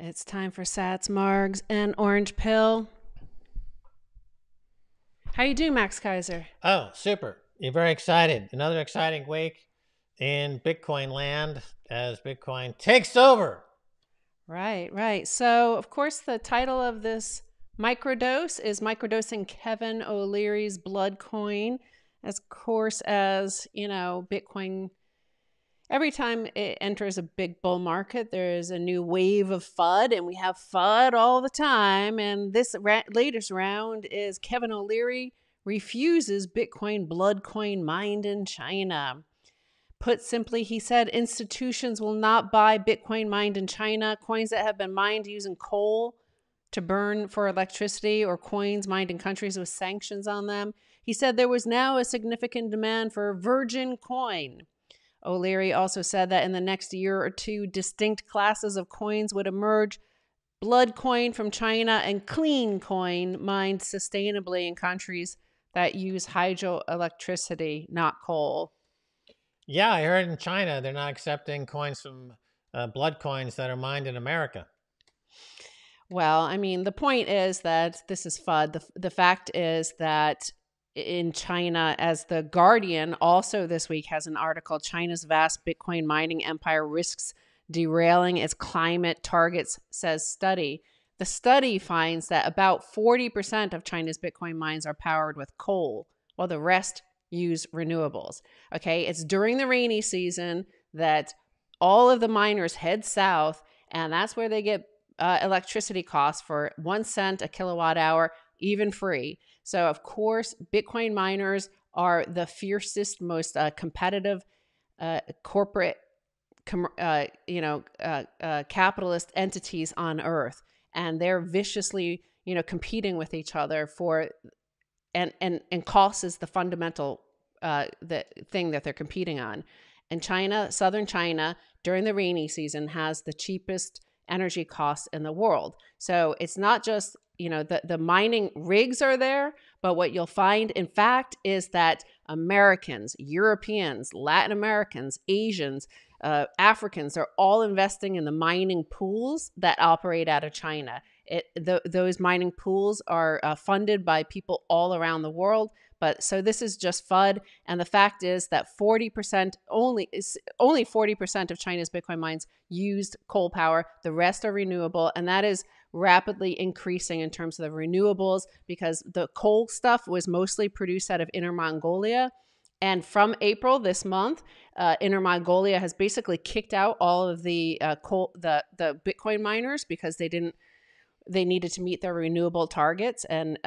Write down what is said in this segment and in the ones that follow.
It's time for Sats, Margs, and Orange Pill. How you doing, Max Kaiser? Oh, super. You're very excited. Another exciting week in Bitcoin land as Bitcoin takes over. Right. So, of course, the title of this microdose is Microdosing Kevin O'Leary's Blood Coin. As course as, Bitcoin, every time it enters a big bull market, there is a new wave of FUD, and we have FUD all the time. And this latest round is Kevin O'Leary refuses Bitcoin blood coin mined in China. Put simply, he said institutions will not buy Bitcoin mined in China, coins that have been mined using coal to burn for electricity, or coins mined in countries with sanctions on them. He said there was now a significant demand for virgin coin. O'Leary also said that in the next year or two, distinct classes of coins would emerge: blood coin from China and clean coin mined sustainably in countries that use hydroelectricity, not coal. Yeah, I heard in China they're not accepting coins from blood coins that are mined in America. Well, I mean, the point is that this is FUD. The fact is that in China, as The Guardian also this week has an article, China's vast Bitcoin mining empire risks derailing its climate targets, says study. The study finds that about 40% of China's Bitcoin mines are powered with coal, while the rest use renewables. Okay, it's during the rainy season that all of the miners head south, and that's where they get electricity costs for 1 cent a kilowatt hour, even free. So, of course, Bitcoin miners are the fiercest, most competitive corporate, capitalist entities on earth, and they're viciously, competing with each other for, and cost is the fundamental the thing that they're competing on. And China, southern China, during the rainy season, has the cheapest energy costs in the world. So it's not just, the mining rigs are there, but what you'll find, in fact, is that Americans, Europeans, Latin Americans, Asians, Africans are all investing in the mining pools that operate out of China. Those mining pools are funded by people all around the world. But so this is just FUD. And the fact is that 40% only 40% of China's Bitcoin mines used coal power. The rest are renewable. And that is rapidly increasing in terms of the renewables, because the coal stuff was mostly produced out of Inner Mongolia. And from April this month, Inner Mongolia has basically kicked out all of the the Bitcoin miners, because they needed to meet their renewable targets, and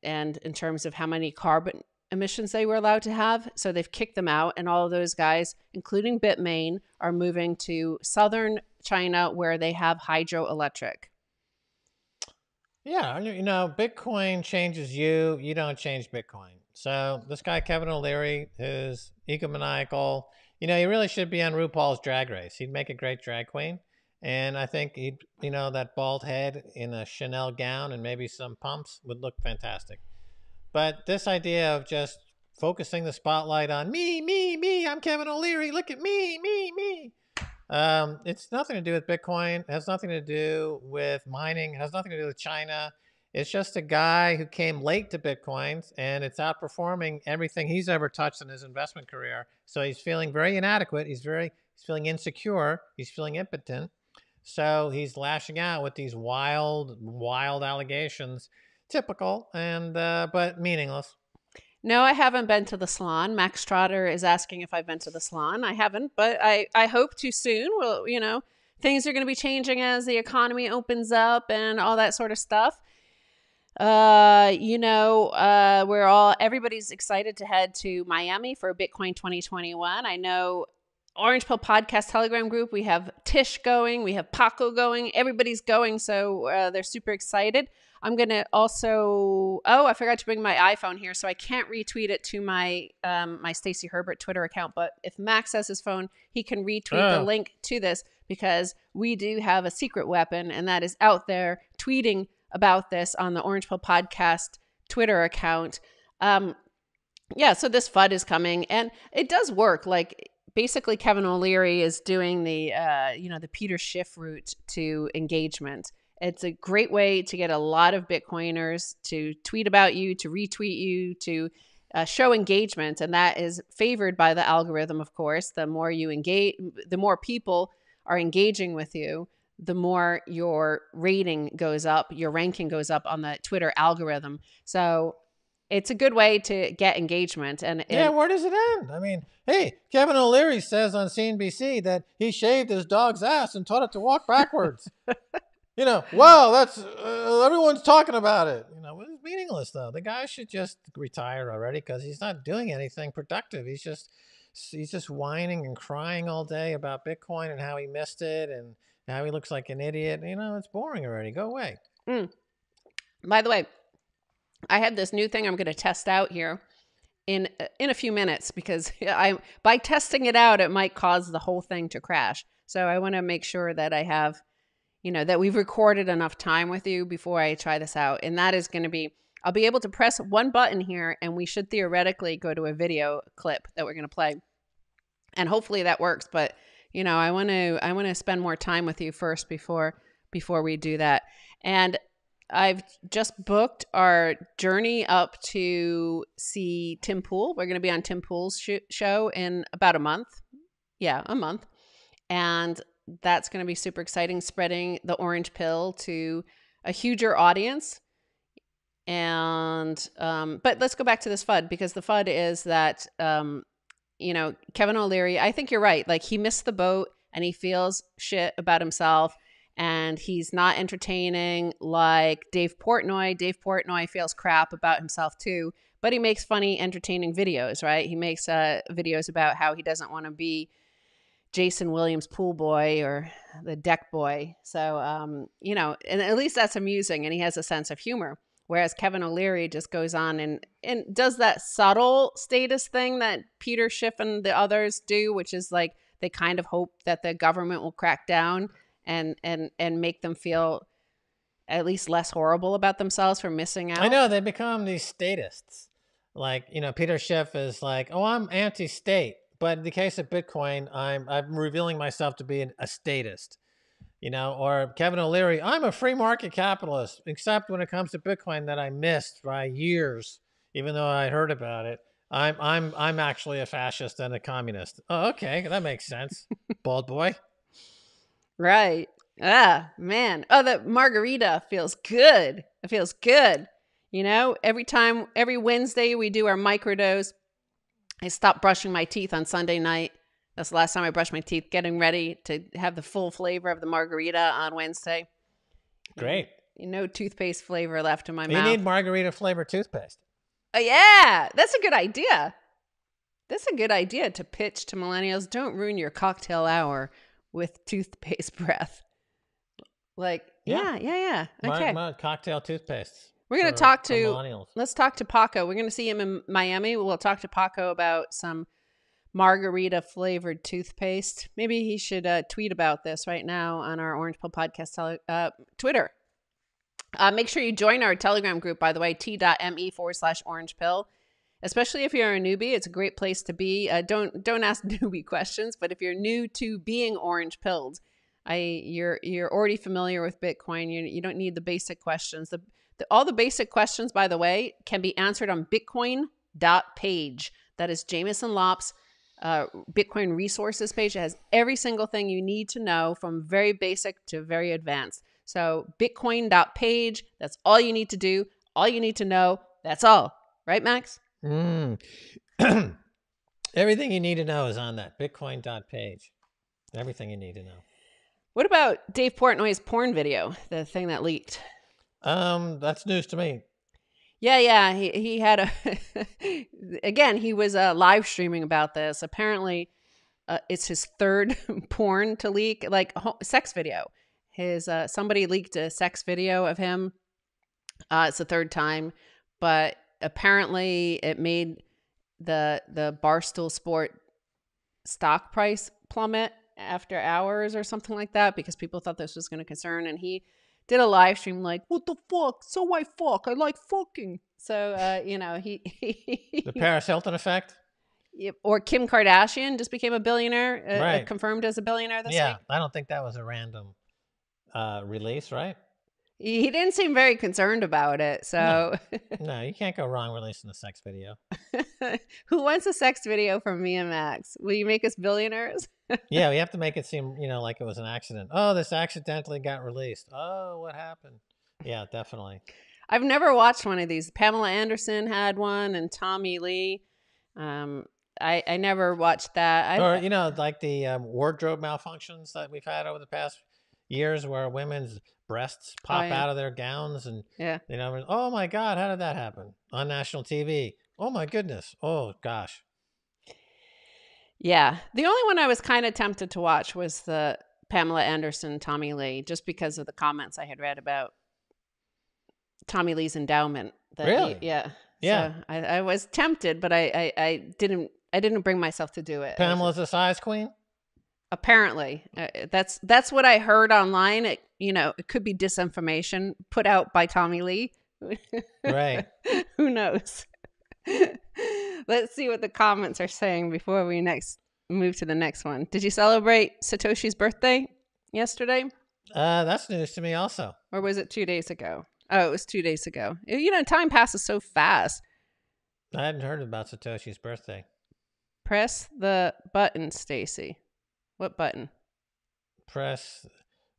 in terms of how many carbon emissions they were allowed to have. So they've kicked them out, and all of those guys, including Bitmain, are moving to southern China where they have hydroelectric. Yeah, Bitcoin changes you. You don't change Bitcoin. So this guy, Kevin O'Leary, who's egomaniacal, he really should be on RuPaul's Drag Race. He'd make a great drag queen. And I think that bald head in a Chanel gown and maybe some pumps would look fantastic. But this idea of just focusing the spotlight on me, I'm Kevin O'Leary, look at me. It's nothing to do with Bitcoin. It has nothing to do with mining. It has nothing to do with China. It's just a guy who came late to Bitcoin, and it's outperforming everything he's ever touched in his investment career. So he's feeling very inadequate. He's feeling insecure. He's feeling impotent. So he's lashing out with these wild allegations. Typical, and but meaningless. No, I haven't been to the salon. Max Trotter is asking if I've been to the salon. I haven't, but I hope to soon. Well, things are going to be changing as the economy opens up and all that sort of stuff. Everybody's excited to head to Miami for Bitcoin 2021. I know Orange Pill Podcast Telegram group, we have Tish going, we have Paco going, everybody's going, so they're super excited. I'm going to also, I forgot to bring my iPhone here, so I can't retweet it to my my Stacey Herbert Twitter account, but if Max has his phone, he can retweet the link to this, because we do have a secret weapon, and that is out there tweeting about this on the Orange Pill Podcast Twitter account. So this FUD is coming, and it does work. Like, basically Kevin O'Leary is doing the the Peter Schiff route to engagement. It's a great way to get a lot of Bitcoiners to tweet about you, to retweet you, to show engagement, and that is favored by the algorithm. Of course, the more you engage, the more people are engaging with you, the more your rating goes up, your ranking goes up on the Twitter algorithm. So it's a good way to get engagement. And yeah, where does it end? I mean, hey, Kevin O'Leary says on CNBC that he shaved his dog's ass and taught it to walk backwards. Wow, that's everyone's talking about it. It's meaningless though. The guy should just retire already because he's not doing anything productive. He's just whining and crying all day about Bitcoin and how he missed it and how he looks like an idiot. It's boring already. Go away. By the way, I have this new thing I'm going to test out here in a few minutes because by testing it out, it might cause the whole thing to crash. So I want to make sure that I have, that we've recorded enough time with you before I try this out. And that is going to be, I'll be able to press one button here and we should theoretically go to a video clip that we're going to play. And hopefully that works. But, I want to spend more time with you first before we do that. And I've just booked our journey up to see Tim Pool. We're going to be on Tim Pool's show in about a month. Yeah, a month. And that's going to be super exciting, spreading the orange pill to a huger audience. And, but let's go back to this FUD because the FUD is that, Kevin O'Leary, I think you're right. Like he missed the boat and he feels shit about himself. And he's not entertaining like Dave Portnoy. Dave Portnoy feels crap about himself too, but he makes funny, entertaining videos, right? He makes videos about how he doesn't want to be Jason Williams pool boy or the deck boy. So, and at least that's amusing and he has a sense of humor. Whereas Kevin O'Leary just goes on and does that subtle status thing that Peter Schiff and the others do, which is like they kind of hope that the government will crack down and make them feel at least less horrible about themselves for missing out. I know, they become these statists. Like, Peter Schiff is like, oh, I'm anti-state. But in the case of Bitcoin, I'm revealing myself to be a statist. Or Kevin O'Leary, I'm a free market capitalist, except when it comes to Bitcoin that I missed by years, even though I heard about it. I'm actually a fascist and a communist. Oh, okay, that makes sense. Bald boy. Right. Ah, man. Oh, the margarita feels good. It feels good. Every Wednesday we do our microdose. I stopped brushing my teeth on Sunday night. That's the last time I brushed my teeth, getting ready to have the full flavor of the margarita on Wednesday. Great. No toothpaste flavor left in my mouth. You need margarita flavored toothpaste. Oh, yeah. That's a good idea. That's a good idea to pitch to millennials. Don't ruin your cocktail hour with toothpaste breath. Like, yeah. Okay. My cocktail toothpaste. We're going to let's talk to Paco. We're going to see him in Miami. We'll talk to Paco about some margarita flavored toothpaste. Maybe he should tweet about this right now on our Orange Pill Podcast Twitter. Make sure you join our Telegram group, by the way, t.me/orange pill. Especially if you're a newbie, it's a great place to be. Don't ask newbie questions, but if you're new to being orange pilled, you're already familiar with Bitcoin. You don't need the basic questions. All the basic questions, by the way, can be answered on bitcoin.page. That is Jameson Lopp's Bitcoin resources page. It has every single thing you need to know from very basic to very advanced. So bitcoin.page, that's all you need to do. All you need to know, that's all. Right, Max? Everything you need to know is on that bitcoin.page. Everything you need to know. What about Dave Portnoy's porn video, the thing that leaked? That's news to me. Yeah. He had again, he was live streaming about this. Apparently, it's his third porn to leak, like sex video. Somebody leaked a sex video of him. It's the third time, but apparently it made the Barstool Sport stock price plummet after hours or something like that because people thought this was going to concern, and he did a live stream like, what the fuck? So I fuck. I like fucking. So, he... The Paris Hilton effect? Or Kim Kardashian just became a billionaire, Right. confirmed as a billionaire this week. I don't think that was a random release, right? He didn't seem very concerned about it. So, No, you can't go wrong releasing a sex video. who wants a sex video from me and Max? Will you make us billionaires? Yeah, we have to make it seem, like it was an accident. Oh, this accidentally got released. Oh, what happened? Yeah, definitely. I've never watched one of these. Pamela Anderson had one, and Tommy Lee. I never watched that. Or, like the wardrobe malfunctions that we've had over the past years where women's breasts pop out of their gowns and, oh my God, how did that happen? On national TV. Oh my goodness. Oh gosh. Yeah. The only one I was kind of tempted to watch was the Pamela Anderson, Tommy Lee, just because of the comments I had read about Tommy Lee's endowment. Really? Yeah. Yeah. So I was tempted, but I didn't bring myself to do it. Pamela's a size queen? Apparently. That's what I heard online. It could be disinformation put out by Tommy Lee. Right. Who knows? Let's see what the comments are saying before we next move to the next one. Did you celebrate Satoshi's birthday yesterday? That's news to me also. Or was it 2 days ago? Oh, it was 2 days ago. Time passes so fast. I hadn't heard about Satoshi's birthday. Press the button, Stacy. What button?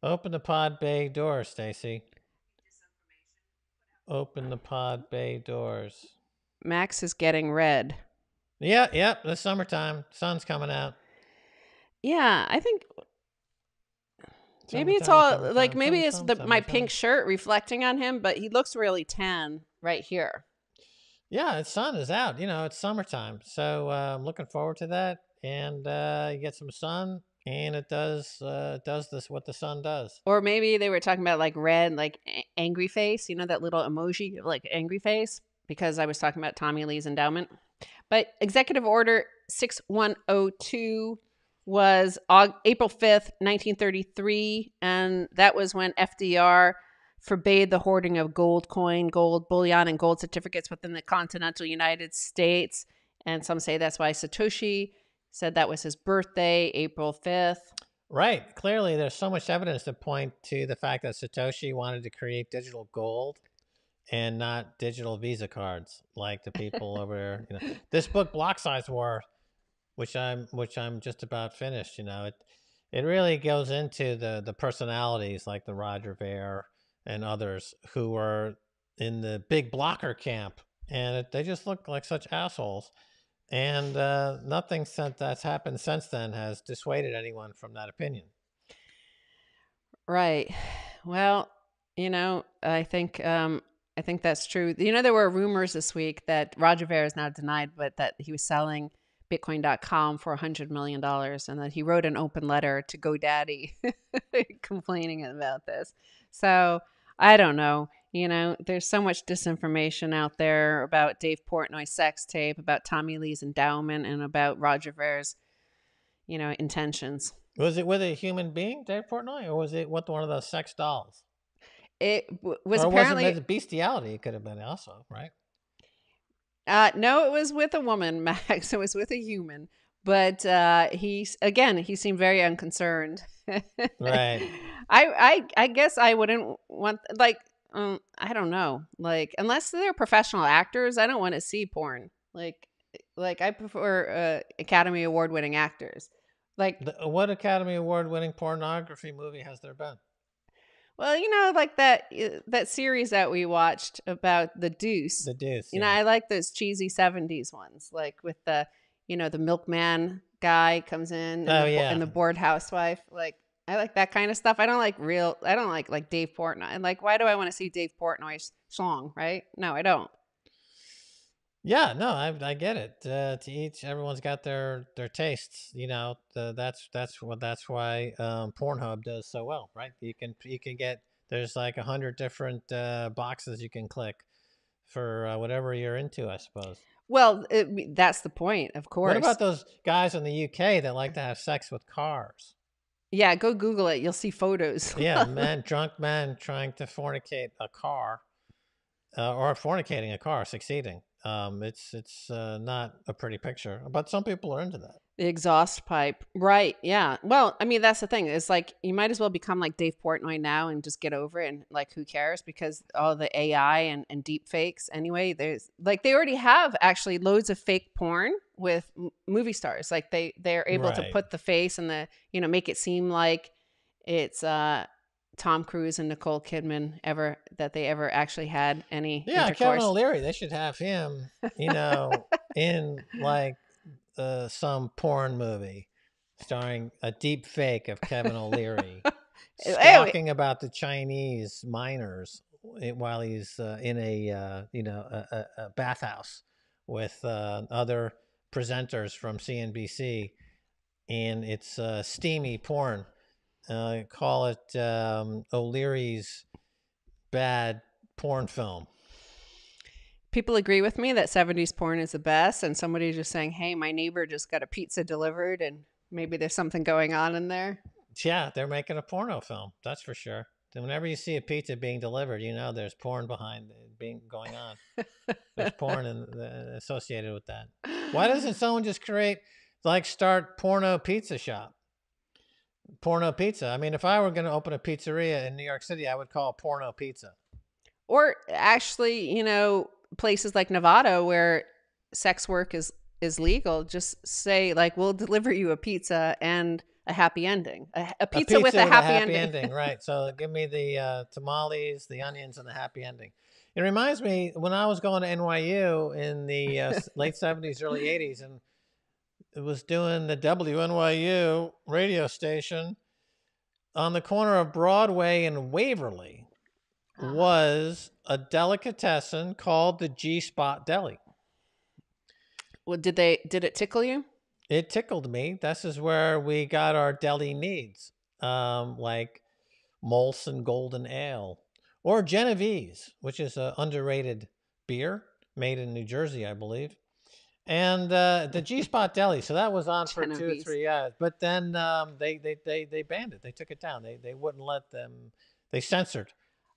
Open the pod bay door, Stacy. Open the pod bay doors. Max is getting red. Yeah, the summertime. Sun's coming out. Yeah, I think maybe it's all like maybe it's my pink shirt reflecting on him, but he looks really tan right here. Yeah, the sun is out. It's summertime, so I'm looking forward to that. And you get some sun, and it does this what the sun does. Or maybe they were talking about like red, like angry face. That little emoji, like angry face, because I was talking about Tommy Lee's endowment. But Executive Order 6102 was April 5th, 1933. And that was when FDR forbade the hoarding of gold coin, gold bullion, and gold certificates within the continental United States. And some say that's why Satoshi said that was his birthday, April 5th. Right. Clearly, there's so much evidence to point to the fact that Satoshi wanted to create digital gold and not digital Visa cards like the people over there. This book, Block Size War, which I'm just about finished. It really goes into the personalities like the Roger Ver and others who were in the big blocker camp, and they just look like such assholes. And nothing that's happened since then has dissuaded anyone from that opinion. Right. Well, I think that's true. There were rumors this week that Roger Ver is now denied, but that he was selling Bitcoin.com for $100 million, and that he wrote an open letter to GoDaddy complaining about this. So I don't know. There's so much disinformation out there about Dave Portnoy's sex tape, about Tommy Lee's endowment, and about Roger Ver's, intentions. Was it with a human being, Dave Portnoy, or was it with one of those sex dolls? It was or apparently was it bestiality. It could have been also, right? No, it was with a woman, Max. It was with a human. But he seemed very unconcerned. Right. I guess I wouldn't want, like, I don't know. Like, unless they're professional actors, I don't want to see porn. Like I prefer Academy Award winning actors. Like, what Academy Award winning pornography movie has there been? Well, like that series that we watched about The Deuce. The Deuce. I like those cheesy 70s ones, like with the milkman guy comes in and the bored housewife. Like, I like that kind of stuff. I don't like Dave Portnoy. And like, why do I want to see Dave Portnoy's song, right? No, I don't. Yeah, no, I get it. To each, everyone's got their tastes. That's why Pornhub does so well, right? You can get, there's like 100 different boxes you can click for whatever you're into, I suppose. Well, that's the point, of course. What about those guys in the UK that like to have sex with cars? Yeah, go Google it. You'll see photos. Yeah, drunk men trying to fornicate a car. Or fornicating a car, succeeding. It's not a pretty picture, but some people are into that. The exhaust pipe. Right. Yeah. Well, I mean, that's the thing. It's like you might as well become like Dave Portnoy now and just get over it and like who cares because all the AI and deep fakes anyway, there's like they already have actually loads of fake porn with movie stars. Like they're able to Right. put the face and the, make it seem like it's Tom Cruise and Nicole Kidman that they ever actually had any Yeah, Kevin intercourse. O'Leary. They should have him, in like some porn movie starring a deep fake of Kevin O'Leary Anyway, squawking about the Chinese miners while he's in a bathhouse with other presenters from CNBC, and it's steamy porn. Call it O'Leary's bad porn film. people agree with me that 70s porn is the best, and somebody's just saying, hey, my neighbor just got a pizza delivered, and maybe there's something going on in there. Yeah, they're making a porno film. That's for sure. And whenever you see a pizza being delivered, there's porn behind it being going on. There's porn associated with that. Why doesn't someone just start porno pizza shop? Porno pizza. I mean, if I were going to open a pizzeria in New York City, I would call it Porno Pizza. Or actually, places like Nevada where sex work is legal, just say like, we'll deliver you a pizza and a happy ending, a pizza with a happy ending. Right. So give me the tamales, the onions, and the happy ending. It reminds me when I was going to NYU in the late 70s, early 80s, and it was doing the WNYU radio station on the corner of Broadway and Waverly. Was a delicatessen called the G-Spot Deli. Well, did it tickle you? It tickled me. This is where we got our deli needs, like Molson Golden Ale or Genovese, which is an underrated beer made in New Jersey, I believe. And the G-Spot Deli. So that was on for Genovese. 2 or 3 years. But then they banned it. They took it down. They wouldn't let them. They censored.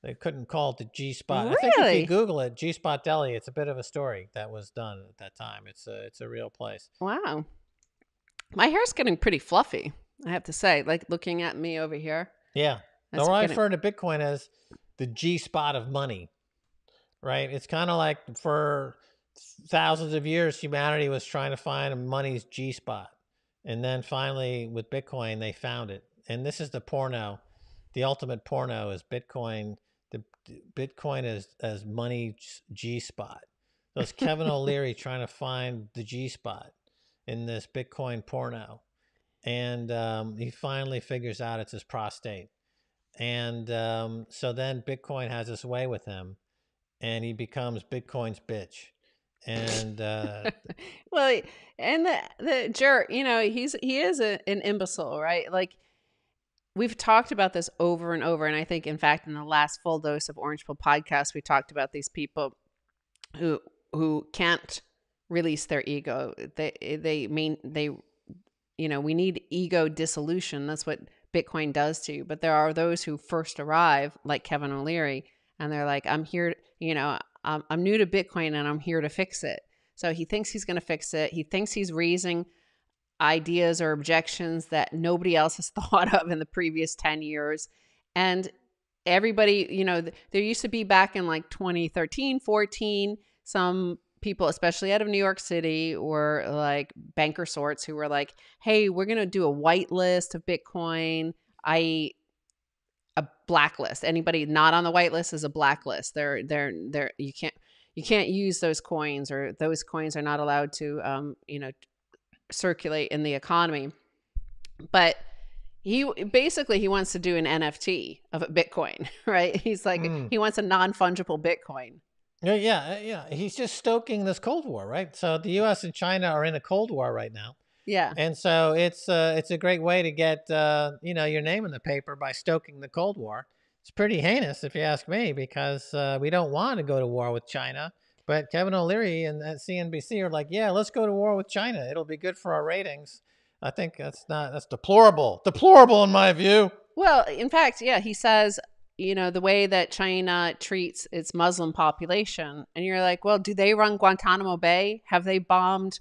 They couldn't call it the G-Spot. Really? I think if you Google it, G-Spot Deli, it's a bit of a story that was done at that time. It's a real place. Wow. My hair's getting pretty fluffy, I have to say. Like looking at me over here. Yeah. That's I getting- refer to Bitcoin as the G-Spot of money, right? It's kind of like for thousands of years, humanity was trying to find money's G-Spot. And then finally with Bitcoin, they found it. And this is the porno. The ultimate porno is Bitcoin. The Bitcoin as money's G-Spot. So it's Kevin O'Leary trying to find the G-Spot in this Bitcoin porno. And he finally figures out it's his prostate. And so then Bitcoin has its way with him, and he becomes Bitcoin's bitch. And well, and the jerk, he is an imbecile, right? Like we've talked about this over and over, and I think, in fact, in the last full dose of Orange Pill podcast, we talked about these people who can't release their ego. We need ego dissolution. That's what Bitcoin does to you. But there are those who first arrive, like Kevin O'Leary, and they're like, I'm here, I'm new to Bitcoin and I'm here to fix it. So he thinks he's going to fix it. He thinks he's raising ideas or objections that nobody else has thought of in the previous 10 years. And everybody, there used to be back in like 2013, 14, some people, especially out of New York City or like banker sorts who were like, hey, we're going to do a whitelist of Bitcoin, i.e. a blacklist. Anybody not on the whitelist is a blacklist. You can't use those coins, or those coins are not allowed to, circulate in the economy. But he wants to do an NFT of a Bitcoin, right? He's like, he wants a non-fungible Bitcoin. Yeah. He's just stoking this Cold War, right? So the U.S. and China are in a Cold War right now. Yeah. And so it's a great way to get, your name in the paper by stoking the Cold War. It's pretty heinous, if you ask me, because we don't want to go to war with China. But Kevin O'Leary and CNBC are like, yeah, let's go to war with China. It'll be good for our ratings. I think that's deplorable. Deplorable in my view. Well, in fact, yeah, he says, the way that China treats its Muslim population. And you're like, well, do they run Guantanamo Bay? Have they bombed,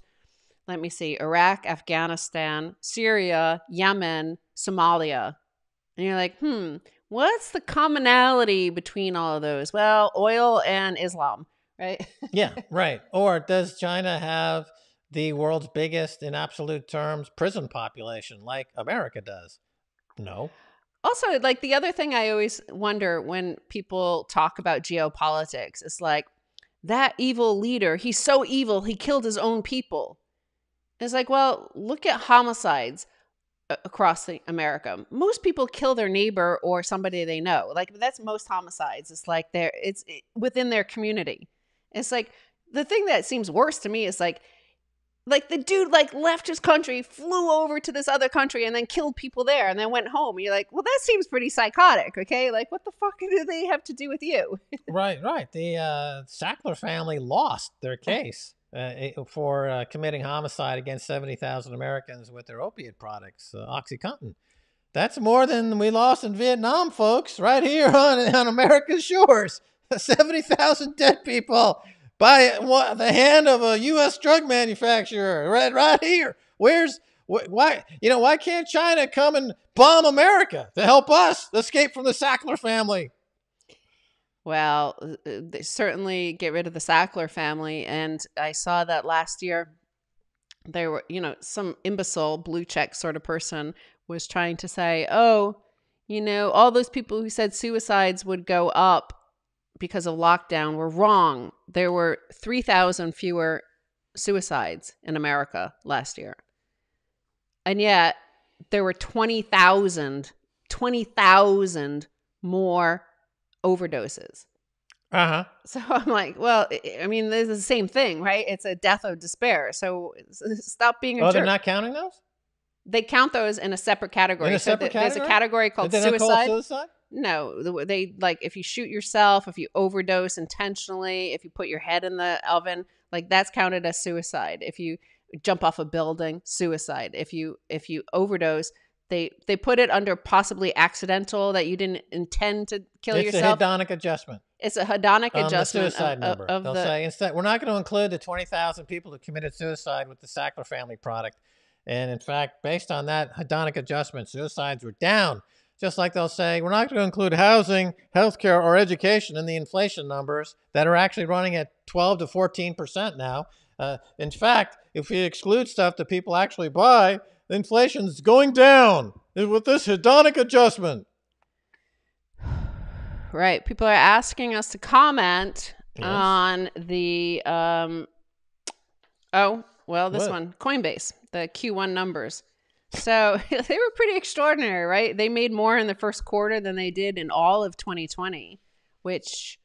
let me see, Iraq, Afghanistan, Syria, Yemen, Somalia? And you're like, what's the commonality between all of those? Well, oil and Islam, right? Yeah, right. Or does China have the world's biggest, in absolute terms, prison population like America does? No. Also, like the other thing I always wonder when people talk about geopolitics is like, that evil leader, he's so evil, he killed his own people. It's like, well, look at homicides across America. Most people kill their neighbor or somebody they know. Like that's most homicides. It's like it's within their community. It's like the thing that seems worse to me is like the dude like left his country, flew over to this other country and then killed people there and then went home. You're like, well, that seems pretty psychotic. Okay. Like what the fuck do they have to do with you? Right. The Sackler family lost their case for committing homicide against 70,000 Americans with their opiate products, OxyContin. That's more than we lost in Vietnam, folks, right here on America's shores. 70,000 dead people by the hand of a U.S. drug manufacturer, right here. Why can't China come and bomb America to help us escape from the Sackler family? Well, they certainly get rid of the Sackler family. And I saw that last year there were, some imbecile blue check sort of person was trying to say, oh, all those people who said suicides would go up because of lockdown were wrong. There were 3,000 fewer suicides in America last year. And yet there were 20,000 more overdoses. So I'm like, well, I mean, this is the same thing, right? It's a death of despair. So stop being a jerk. They're not counting those? They count those in a separate category. There's a category called suicide? No, they like if you shoot yourself, if you overdose intentionally, if you put your head in the oven, like that's counted as suicide. If you jump off a building, suicide. If you overdose, they put it under possibly accidental, that you didn't intend to kill yourself. It's a hedonic adjustment. It's a hedonic adjustment the suicide number. They'll say instead we're not going to include the 20,000 people who committed suicide with the Sackler family product. And in fact, based on that hedonic adjustment, suicides were down. Just like they'll say, we're not going to include housing, healthcare, or education in the inflation numbers that are actually running at 12 to 14% now. In fact, if we exclude stuff that people actually buy, inflation's going down with this hedonic adjustment. Right. People are asking us to comment on the, one, Coinbase, the Q1 numbers. So they were pretty extraordinary, right? They made more in the first quarter than they did in all of 2020, which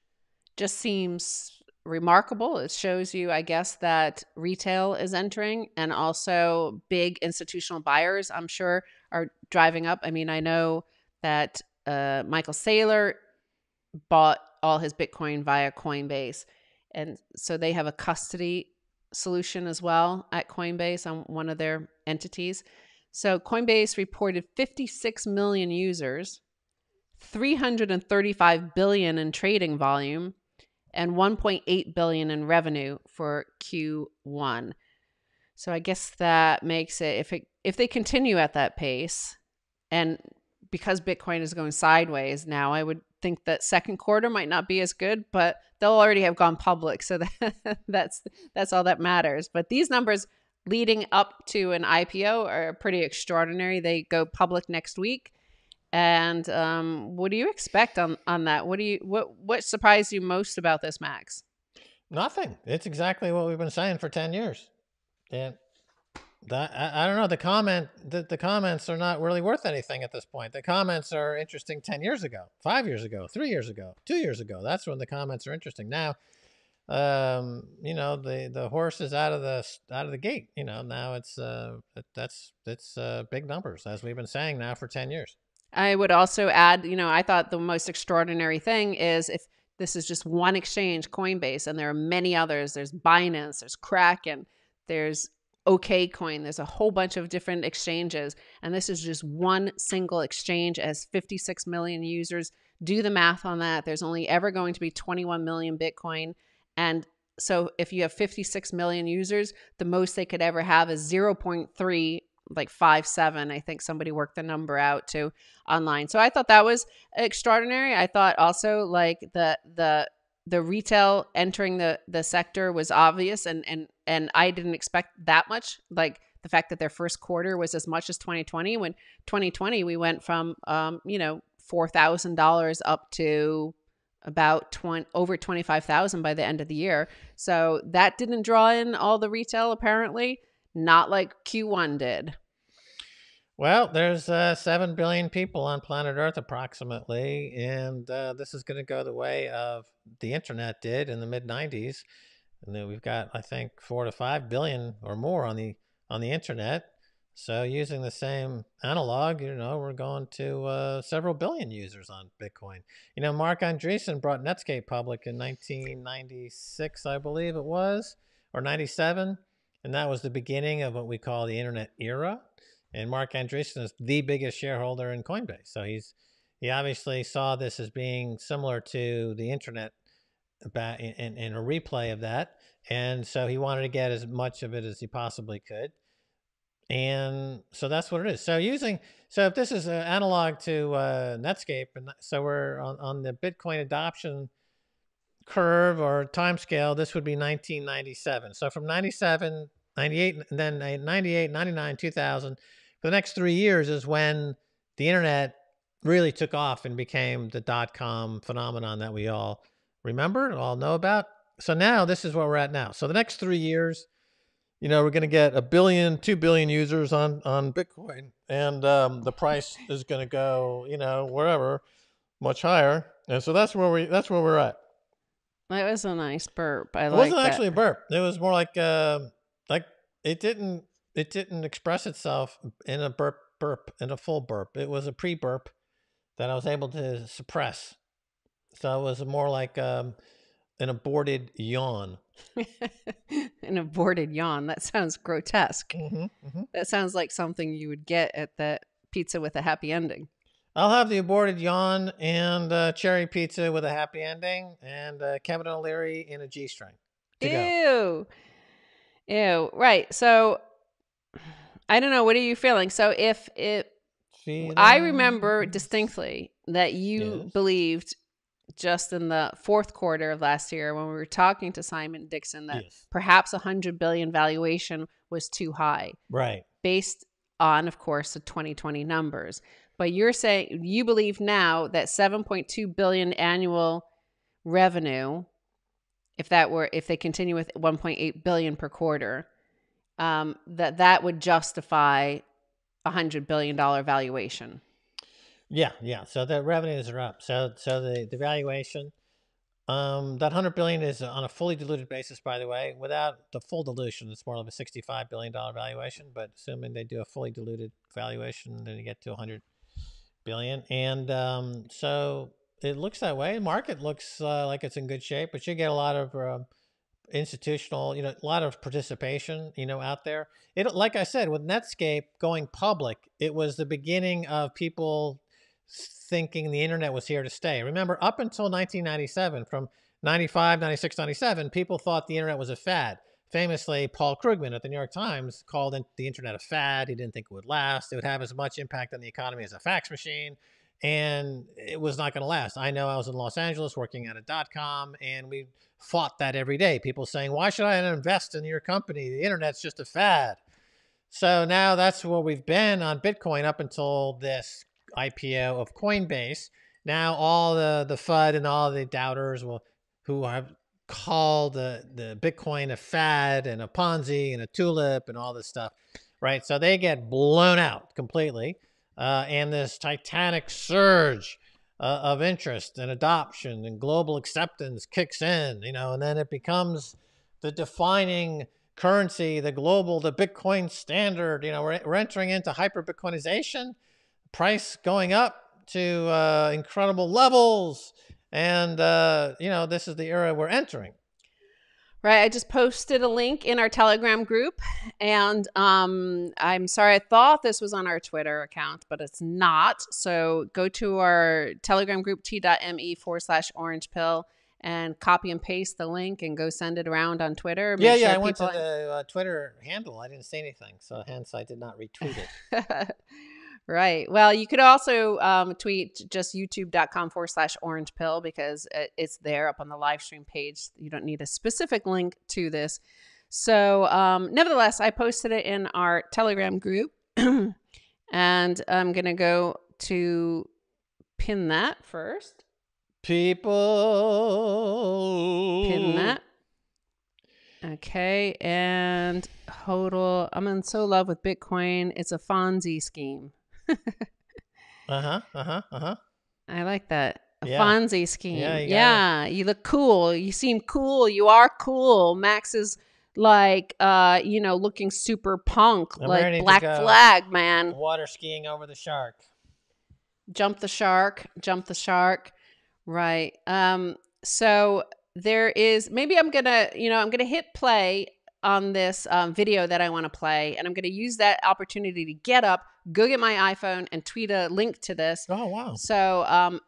just seems remarkable. It shows you, I guess, that retail is entering and also big institutional buyers, I'm sure, are driving up. I mean, I know that Michael Saylor bought all his Bitcoin via Coinbase. And so they have a custody solution as well at Coinbase on one of their entities. So Coinbase reported 56 million users, 335 billion in trading volume, and 1.8 billion in revenue for Q1. So I guess that makes it, if they continue at that pace, and because Bitcoin is going sideways now, I would think that second quarter might not be as good, but they'll already have gone public. So that's all that matters. But these numbers leading up to an IPO are pretty extraordinary. They go public next week. And what do you expect on that? What surprised you most about this, Max? Nothing. It's exactly what we've been saying for 10 years. And I don't know. The comments are not really worth anything at this point. The comments are interesting 10 years ago, 5 years ago, 3 years ago, 2 years ago. That's when the comments are interesting. Now, the horse is out of the gate. Now it's big numbers, as we've been saying now for 10 years. I would also add, I thought the most extraordinary thing is if this is just one exchange, Coinbase, and there are many others. There's Binance, there's Kraken, there's OKCoin. There's a whole bunch of different exchanges. And this is just one single exchange as 56 million users. Do the math on that. There's only ever going to be 21 million Bitcoin. And so if you have 56 million users, the most they could ever have is 0.3, like 57. I think somebody worked the number out to online. So I thought that was extraordinary. I thought also like the retail entering the sector was obvious, and I didn't expect that much. Like the fact that their first quarter was as much as 2020, when 2020 we went from $4,000 up to about over 25,000 by the end of the year. So that didn't draw in all the retail, apparently, not like Q1 did. Well, there's 7 billion people on planet Earth approximately, and this is going to go the way of the internet did in the mid 90s. And then we've got, I think, 4 to 5 billion or more on the internet. So using the same analog, we're going to several billion users on Bitcoin. Marc Andreessen brought Netscape public in 1996, I believe it was, or 97. And that was the beginning of what we call the internet era. And Marc Andreessen is the biggest shareholder in Coinbase. So he obviously saw this as being similar to the internet in a replay of that. And so he wanted to get as much of it as he possibly could. And so that's what it is. So if this is an analog to Netscape, and so we're on the Bitcoin adoption curve or time scale, this would be 1997. So from 97, 98, and then 98, 99, 2000, for the next 3 years is when the internet really took off and became the .com phenomenon that we all remember, all know about. So now this is where we're at now. So the next 3 years, we're going to get 1 billion, 2 billion users on Bitcoin, and the price is going to go, wherever, much higher. And so that's where we're at. That was a nice burp. It wasn't actually a burp. It was more like it didn't express itself in a burp, in a full burp. It was a pre-burp that I was able to suppress. So it was more like an aborted yawn. An aborted yawn. That sounds grotesque. Mm-hmm, mm-hmm. That sounds like something you would get at that pizza with a happy ending. I'll have the aborted yawn and cherry pizza with a happy ending, and Kevin O'Leary in a G-string. Ew. Ew. Right. So I don't know. What are you feeling? So I remember distinctly that you believed just in the fourth quarter of last year when we were talking to Simon Dixon that perhaps 100 billion valuation was too high. Right. Based on, of course, the 2020 numbers. But you're saying you believe now that 7.2 billion annual revenue, if they continue with 1.8 billion per quarter, that would justify $100 billion valuation. Yeah. So the revenues are up. So the valuation, that 100 billion is on a fully diluted basis, by the way. Without the full dilution, it's more of a $65 billion valuation. But assuming they do a fully diluted valuation, then you get to 100 billion. And so it looks that way. The market looks like it's in good shape, but you get a lot of institutional, a lot of participation, out there. Like I said, with Netscape going public, it was the beginning of people thinking the internet was here to stay. Remember, up until 1997, from 95, 96, 97, people thought the internet was a fad. Famously, Paul Krugman at the New York Times called the internet a fad. He didn't think it would last. It would have as much impact on the economy as a fax machine, and it was not going to last. I know I was in Los Angeles working at a .com, and we fought that every day. People saying, why should I invest in your company? The internet's just a fad. So now that's where we've been on Bitcoin up until this IPO of Coinbase. Now all the FUD and all the doubters who have called the Bitcoin a fad and a Ponzi and a tulip and all this stuff, right? So they get blown out completely. And this titanic surge of interest and adoption and global acceptance kicks in, and then it becomes the defining currency, the Bitcoin standard. We're entering into hyper-Bitcoinization, price going up to incredible levels. And, this is the era we're entering. Right. I just posted a link in our Telegram group, and I'm sorry, I thought this was on our Twitter account, but it's not. So go to our Telegram group, t.me/orange pill, and copy and paste the link and go send it around on Twitter. Yeah, I went to the Twitter handle. I didn't see anything, so hence I did not retweet it. Right. Well, you could also tweet just youtube.com/orange pill, because it's there up on the live stream page. You don't need a specific link to this. So nevertheless, I posted it in our Telegram group, and I'm going to go to pin that first. People. Pin that. Okay. And hodl. I'm in so love with Bitcoin. It's a Fonzie scheme. I like that. A Yeah. Fonzie scheme. Yeah, you look cool. You seem cool. You are cool. Max is like, looking super punk, I'm like ready to Black go. Flag, man. Water skiing over the shark. Jump the shark. Right. So there is, maybe I'm gonna hit play on this video that I want to play, and I'm going to use that opportunity to get up, go get my iPhone, and tweet a link to this. Oh, wow. So,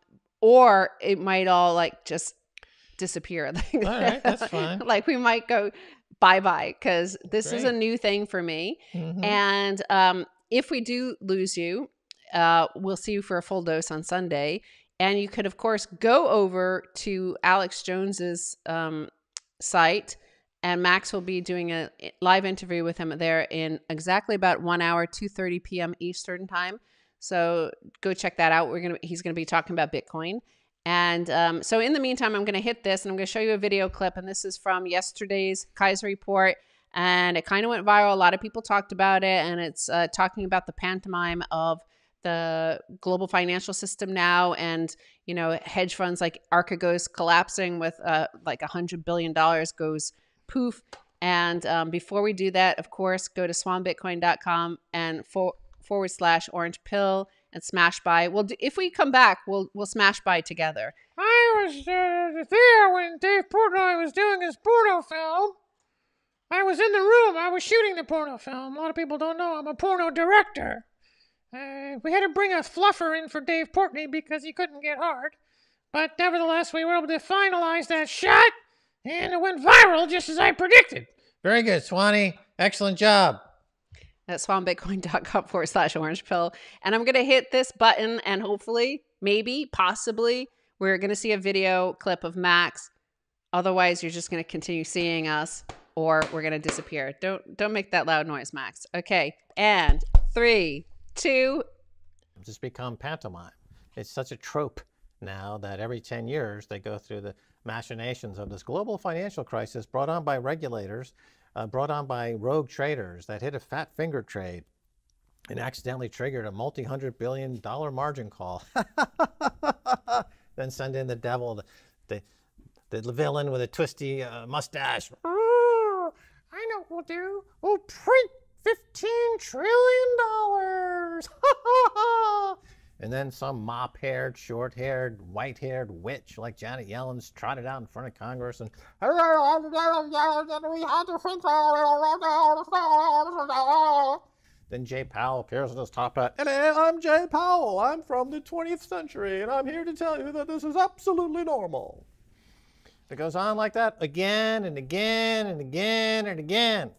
or it might all like just disappear. All right, that's fine. Like we might go bye-bye, because this is a Great. new thing for me. Mhm. And if we do lose you, we'll see you for a full dose on Sunday. And you could, of course, go over to Alex Jones's site, and Max will be doing a live interview with him there in exactly about 1 hour, 2:30 p.m. Eastern time. So go check that out. He's gonna be talking about Bitcoin. And so in the meantime, I'm gonna hit this, and I'm gonna show you a video clip. And this is from yesterday's Kaiser report, and it kind of went viral. A lot of people talked about it, and it's talking about the pantomime of the global financial system now, and hedge funds like Archegos collapsing with like $100 billion goes poof. And before we do that, of course, go to swanbitcoin.com and /orange pill and smash buy. If we come back, we'll smash buy together. I was there when Dave Portnoy was doing his porno film. I was in the room. I was shooting the porno film. A lot of people don't know I'm a porno director. We had to bring a fluffer in for Dave Portnoy because he couldn't get hard. But nevertheless, we were able to finalize that shot, and it went viral just as I predicted. Very good, Swanee. Excellent job. At swanbitcoin.com /orange pill. And I'm going to hit this button, and hopefully, maybe, possibly, we're going to see a video clip of Max. Otherwise, you're just going to continue seeing us, or we're going to disappear. Don't make that loud noise, Max. Okay. And 3, 2. It's just become pantomime. It's such a trope now that every 10 years they go through the machinations of this global financial crisis brought on by regulators, brought on by rogue traders that hit a fat finger trade and accidentally triggered a multi-$100 billion margin call. Then send in the devil, the villain with a twisty mustache. Oh, I know what we'll do. We'll print $15 trillion. And then some mop-haired, short-haired, white-haired witch like Janet Yellen's trotted out in front of Congress and then Jay Powell appears in his top hat. Hello, I'm Jay Powell. I'm from the 20th century, and I'm here to tell you that this is absolutely normal. It goes on like that again and again and again and again.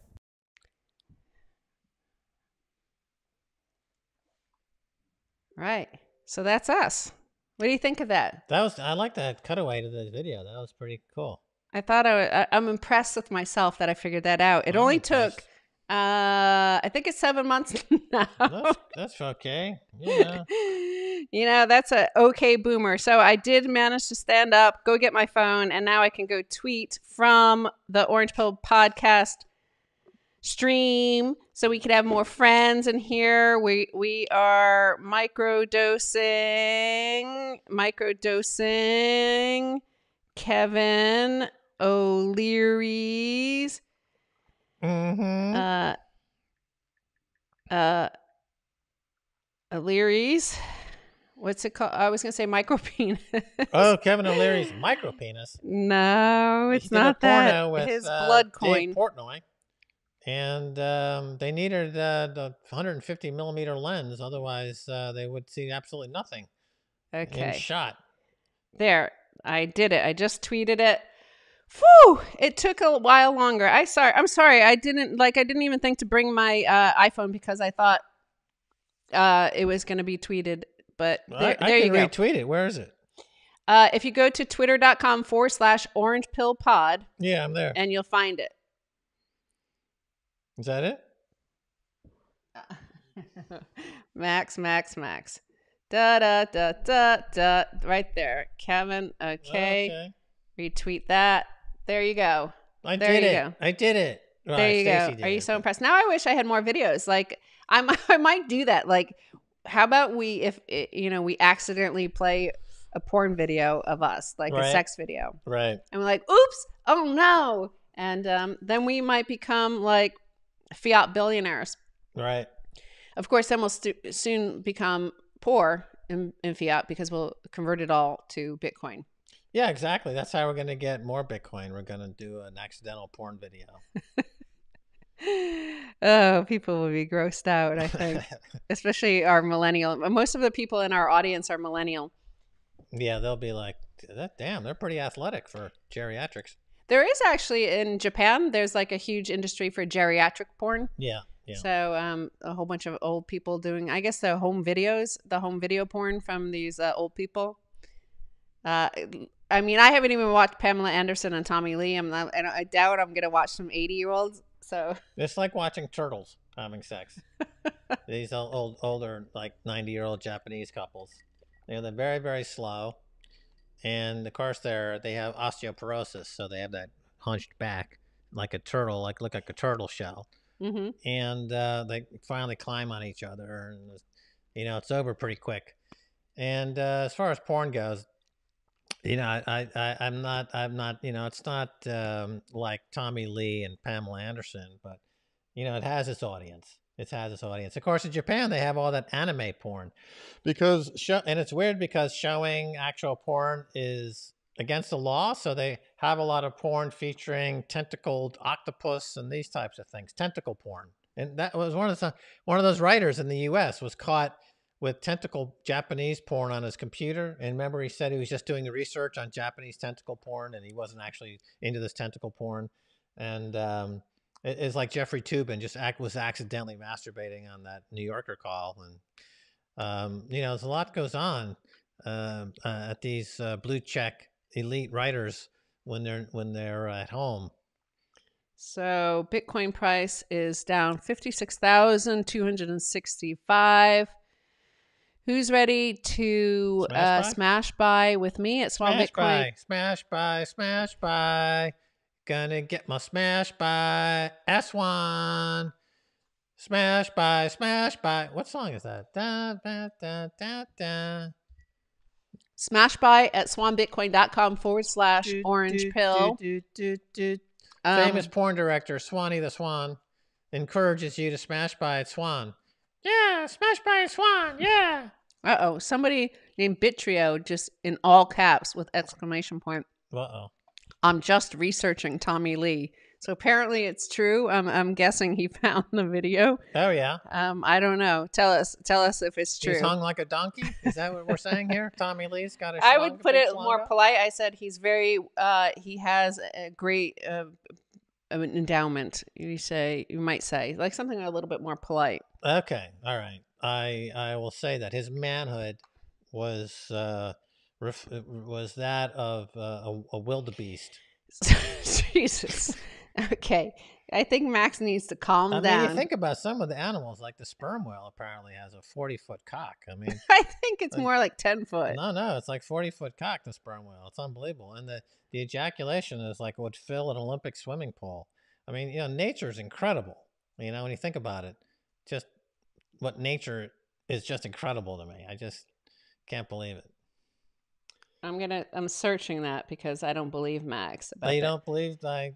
Right. So that's us. What do you think of that? I like that cutaway to the video. That was pretty cool. I thought I'm impressed with myself that I figured that out. It only took, I think it's 7 months now. That's okay. Yeah. That's a okay boomer. So I did manage to stand up, go get my phone, and now I can go tweet from the Orange Pill podcast stream, so we could have more friends in here. We are microdosing Kevin O'Leary's O'Leary's What's it called? I was gonna say micro penis. Oh, Kevin O'Leary's micro penis. No, He it's did a not porno that. with His blood Dave coin. Portnoy, and they needed the 150 millimeter lens, otherwise they would see absolutely nothing in Okay. shot. There. I did it. I just tweeted it. Whew! It took a while longer. I'm sorry. I didn't even think to bring my iPhone because I thought it was going to be tweeted. But there I you can go. retweet it. Where is it? If you go to twitter.com/orangepillpod, Yeah, I'm there. and you'll find it. Is that it? Max. Da da da da da. Right there, Kevin. Okay. Retweet that. There you go. I There did you it. go. I did it. Right, There you Stacey go. did Are you it, so but- impressed? Now I wish I had more videos. Like I might do that. Like, how about we, if we accidentally play a porn video of us, like a Right. sex video, Right. and we're like, "Oops! Oh no!" And then we might become like fiat billionaires. Right. Of course, then we'll soon become poor in fiat because we'll convert it all to Bitcoin. Yeah, exactly. That's how we're going to get more Bitcoin. We're going to do an accidental porn video. Oh, people will be grossed out, I think. Especially our millennial. Most of the people in our audience are millennial. Yeah, they'll be like, damn, they're pretty athletic for geriatrics. There is actually in Japan, there's like a huge industry for geriatric porn. Yeah. Yeah. So a whole bunch of old people doing, I guess, the home video porn from these old people. I mean, I haven't even watched Pamela Anderson and Tommy Lee. And I doubt I'm going to watch some 80-year-olds. So It's like watching turtles having sex. These older, like 90-year-old Japanese couples. They're very, very slow. And of course, they have osteoporosis. So they have that hunched back like a turtle, like a turtle shell. mm-hmm. And they finally climb on each other. And, it's over pretty quick. And as far as porn goes, I'm not, it's not like Tommy Lee and Pamela Anderson, but, it has its audience. Of course, in Japan, they have all that anime porn and it's weird because showing actual porn is against the law. So they have a lot of porn featuring tentacled octopus and these types of things, tentacle porn. And that was one of those writers in the U.S. was caught with tentacle Japanese porn on his computer. And remember, he said he was just doing the research on Japanese tentacle porn and he wasn't actually into this tentacle porn. And it's like Jeffrey Toobin was accidentally masturbating on that New Yorker call. And, there's a lot goes on at these blue check elite writers when they're at home. So Bitcoin price is down 56,265. Who's ready to smash buy with me at Swan Bitcoin? Smash buy. Gonna get my smash buy. S1. Smash buy. What song is that? Da, da, da, da, da. Smash buy at swanbitcoin.com/orange pill. Famous porn director Swanee the Swan encourages you to smash buy at Swan. Yeah, smash by a swan. Yeah. Somebody named Bitrio just in all caps with exclamation point. I'm just researching Tommy Lee. So apparently it's true. I'm guessing he found the video. Oh yeah. I don't know. Tell us if it's true. He's hung like a donkey. Is that what we're saying here? Tommy Lee's got a. I would put it more polite. I said he's very. He has a great endowment. You might say like something a little bit more polite. Okay. All right. I will say that his manhood was that of a wildebeest. Jesus. Okay. I think Max needs to calm down. I mean, you think about some of the animals, like the sperm whale apparently has a 40-foot cock. I mean, I think it's more like 10 foot. No, it's like 40-foot cock, the sperm whale. It's unbelievable. And the ejaculation is like would fill an Olympic swimming pool. I mean, nature's incredible. When you think about it, just what nature is just incredible to me. I just can't believe it. I'm searching that because I don't believe Max. You don't believe my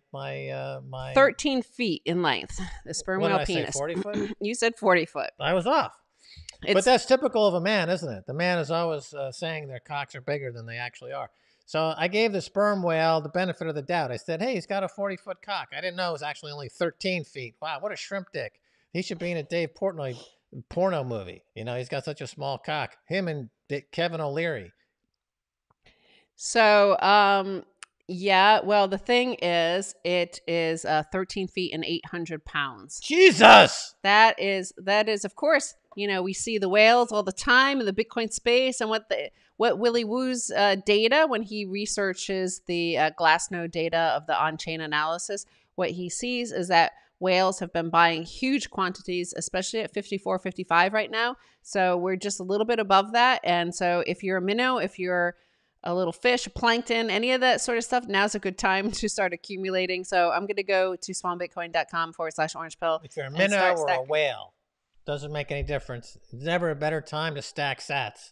13 feet in length. The sperm whale penis. 40 foot? You said 40 foot. I was off. But It's that's typical of a man, isn't it? The man is always saying their cocks are bigger than they actually are. So I gave the sperm whale the benefit of the doubt. I said, hey, he's got a 40-foot cock. I didn't know it was actually only 13 feet. Wow, what a shrimp dick. He should be in a Dave Portnoy porno movie. You know, he's got such a small cock. Him and Kevin O'Leary. so yeah, well, the thing is, it is 13 feet and 800 pounds. Jesus! That is, of course, you know, we see the whales all the time in the Bitcoin space, and what Willy Woo's data, when he researches the Glassnode data of the on-chain analysis, what he sees is that whales have been buying huge quantities, especially at 54, 55 right now. So we're just a little bit above that. And so if you're a minnow, if you're a little fish, plankton, any of that sort of stuff, now's a good time to start accumulating. So I'm going to go to swanbitcoin.com/orange pill. If you're a minnow or a whale, doesn't make any difference. It's never a better time to stack sats.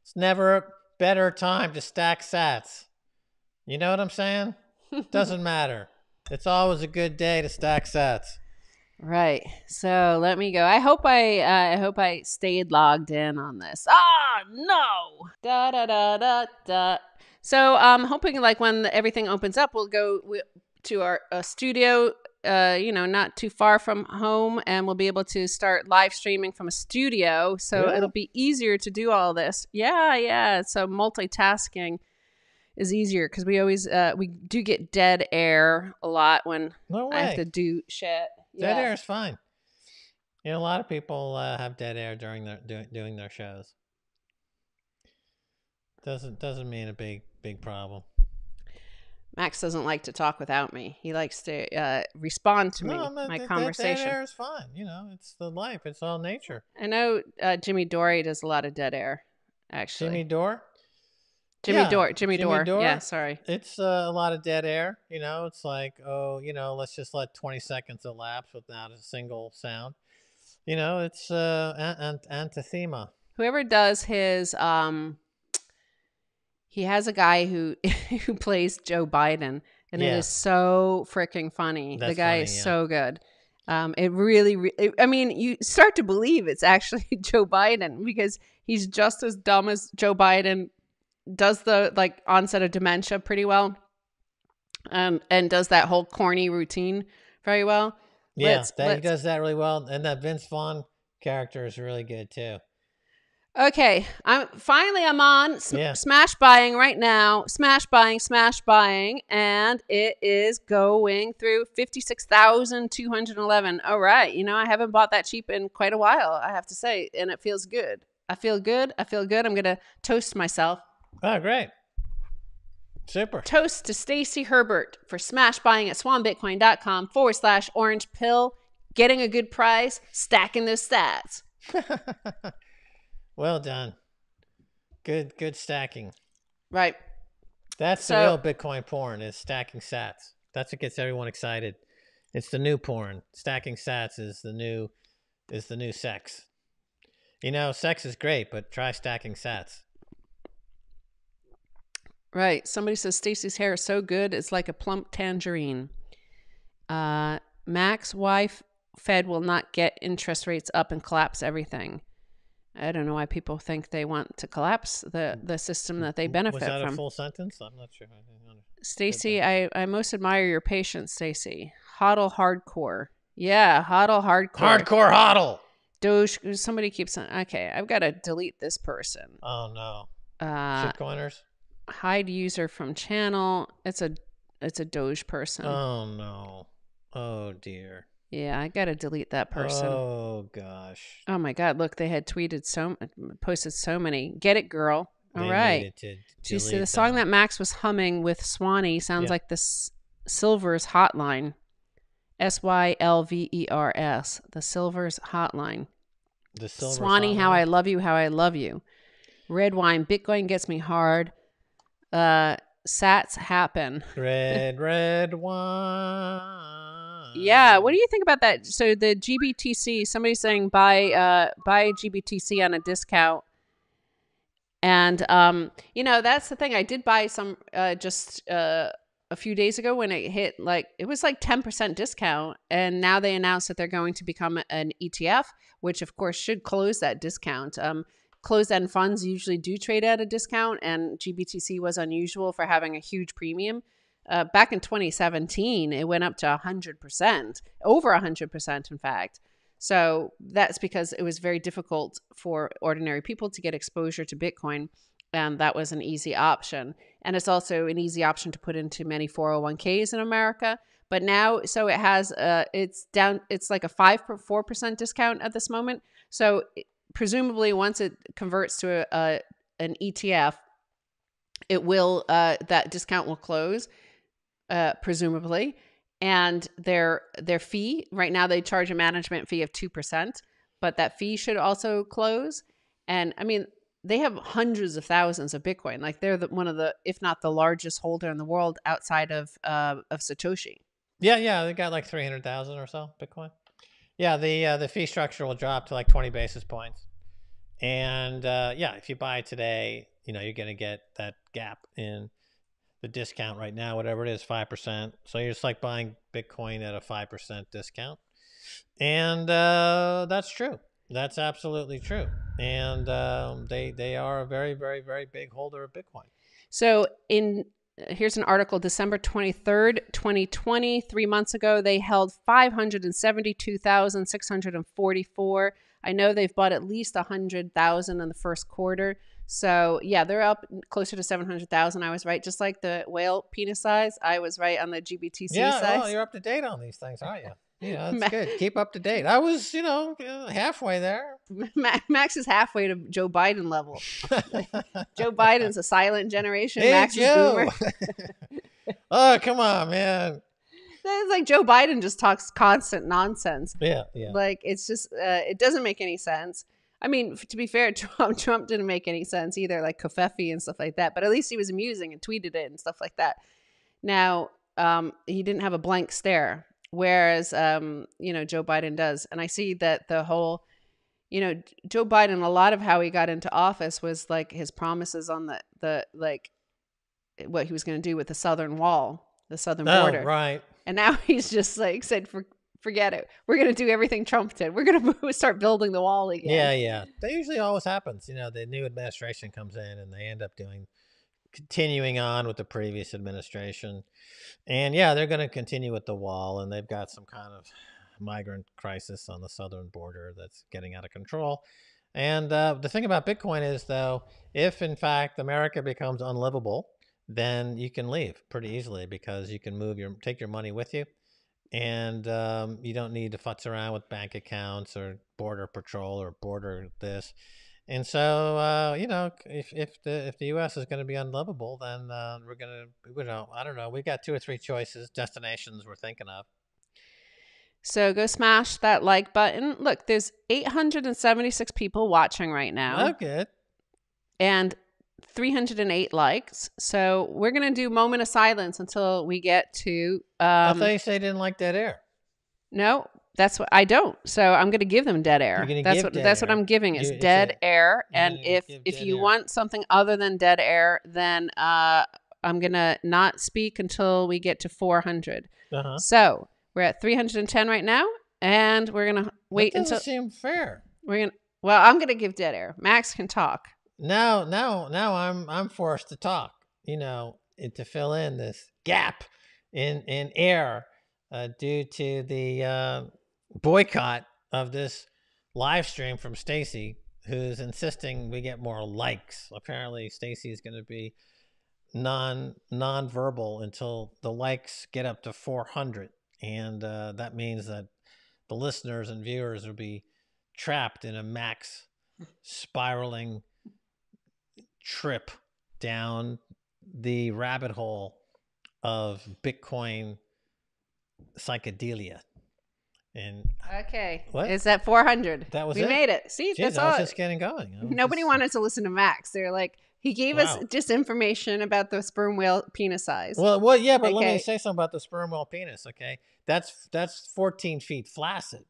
It's never a better time to stack sats. You know what I'm saying? Doesn't matter. It's always a good day to stack sats. Right. So let me go. I hope I stayed logged in on this. Ah, no. Da da da da da. So I'm hoping like when everything opens up, we'll go to our studio, you know, not too far from home, and we'll be able to start live streaming from a studio. So Really? it'll be easier to do all this. Yeah. So multitasking is easier because we always we do get dead air a lot when No way. I have to do shit. Dead air is fine. You know, a lot of people have dead air during their doing their shows. Doesn't mean a big problem. Max doesn't like to talk without me. He likes to respond to me, my conversation. Dead air is fine. You know, it's the life. It's all nature. I know Jimmy Dory does a lot of dead air, actually. Jimmy Dore? Jimmy Dore. Yeah, sorry. It's a lot of dead air. You know, it's like, oh, you know, let's just let 20 seconds elapse without a single sound. You know, it's antithema. Whoever does his, he has a guy who who plays Joe Biden, and it is so freaking funny. That's the guy funny, is so good. It really, I mean, you start to believe it's actually Joe Biden because he's just as dumb as Joe Biden, does the like onset of dementia pretty well, and does that whole corny routine very well. Yeah, he does that really well, and that Vince Vaughn character is really good too. Okay, I'm on Smash Buying right now. Smash Buying, and it is going through 56,211. All right, you know, I haven't bought that cheap in quite a while, I have to say, and it feels good. I feel good. I'm gonna toast myself. Oh, great. Super. Toast to Stacy Herbert for smash buying at swanbitcoin.com/orange pill, getting a good price, stacking those stats. Well done. Good stacking. Right. That's the real Bitcoin porn, is stacking sats. That's what gets everyone excited. It's the new porn. Stacking sats is the new sex. You know, sex is great, but try stacking sats. Right. Somebody says Stacy's hair is so good, it's like a plump tangerine. Max, wife, Fed will not get interest rates up and collapse everything. I don't know why people think they want to collapse the system that they benefit from. Was that a full sentence? I'm not sure. Stacy, I most admire your patience, Stacy. Hodl hardcore. Yeah, hodl hardcore. Hardcore hodl. Doge, somebody keeps on. Okay, I've got to delete this person. Oh no. Shitcoiners. Hide user from channel. It's a Doge person. Oh no. Oh dear. Yeah, I gotta delete that person. Oh gosh. Oh my God! Look, they had posted so many. Get it, girl. All right. Do you see the song that Max was humming with Swanee sounds like the Silver's Hotline. Sylvers. The Silver's Hotline. The Silver's Swanee, Hotline. how I love you, how I love you. Red wine, Bitcoin gets me hard. Sats happen. Red wine. Yeah, what do you think about that? So the GBTC, somebody's saying buy GBTC on a discount, and you know, that's the thing. I did buy some just a few days ago when it hit it was like 10% discount, and now they announced that they're going to become an ETF, which of course should close that discount. Closed-end funds usually do trade at a discount, and GBTC was unusual for having a huge premium. Back in 2017, it went up to 100%, over 100%, in fact. So that's because it was very difficult for ordinary people to get exposure to Bitcoin, and that was an easy option. And it's also an easy option to put into many 401ks in America. But now, so it has, it's down, it's like a 4% discount at this moment. So presumably once it converts to an ETF, it will, that discount will close, presumably. And their fee, right now they charge a management fee of 2%, but that fee should also close. And I mean, they have hundreds of thousands of Bitcoin. Like they're one of the, if not the largest holder in the world outside of Satoshi. Yeah, they got like 300,000 or so Bitcoin. Yeah, the fee structure will drop to like 20 basis points. And yeah, if you buy today, you're going to get that gap in the discount right now, whatever it is, 5%. So you're just like buying Bitcoin at a 5% discount. And that's true. That's absolutely true. And they are a very, very, very big holder of Bitcoin. So here's an article, December 23rd, 2020, 3 months ago, they held 572,644. I know they've bought at least 100,000 in the first quarter. So yeah, they're up closer to 700,000. I was right. Just like the whale penis size, I was right on the GBTC size. Yeah, well, you're up to date on these things, aren't you? Yeah, that's good. Keep up to date. I was, halfway there. Max is halfway to Joe Biden level. Joe Biden's a silent generation. Hey, Max Joe. is boomer. Oh, come on, man. It's like Joe Biden just talks constant nonsense. Yeah. Like it's just, it doesn't make any sense. I mean, to be fair, Trump didn't make any sense either, like Kofefi and stuff like that. But at least he was amusing and tweeted it and stuff like that. Now, he didn't have a blank stare, whereas, Joe Biden does. And I see that the whole, Joe Biden, a lot of how he got into office was like his promises on the like what he was going to do with the southern wall, the southern border. Right. And now he's just like said, forget it. We're going to do everything Trump did. We're going to start building the wall again. Yeah. That usually always happens. The new administration comes in and they end up continuing on with the previous administration. And yeah, they're going to continue with the wall, and they've got some kind of migrant crisis on the southern border that's getting out of control. And the thing about Bitcoin is, though, if in fact America becomes unlivable, then you can leave pretty easily because you can take your money with you. And you don't need to futz around with bank accounts or border patrol or border this. And so, if the U.S. is going to be unlovable, then we're going to, I don't know. We got 2 or 3 destinations we're thinking of. So go smash that like button. Look, there's 876 people watching right now. Oh, good. And 308 likes. So we're going to do moment of silence until we get to... I thought you said you didn't like dead air. No, that's what I don't. So I'm going to give them dead air. That's what I'm giving is dead air. And if you want something other than dead air, then I'm going to not speak until we get to 400. Uh-huh. So we're at 310 right now, and we're going to wait until... That doesn't seem fair. I'm going to give dead air. Max can talk. Now I'm forced to talk, to fill in this gap in air due to the boycott of this live stream from Stacy, who's insisting we get more likes. Apparently Stacy is going to be non-verbal until the likes get up to 400. And that means that the listeners and viewers will be trapped in a Max spiraling trip down the rabbit hole of Bitcoin psychedelia. And okay, what is that 400? That was we made it. See, Jeez, that's I all. was just getting going. Nobody wanted to listen to Max. They're like, he gave us just information about the sperm whale penis size. Well, yeah, but let me say something about the sperm whale penis. Okay, that's 14 feet flaccid.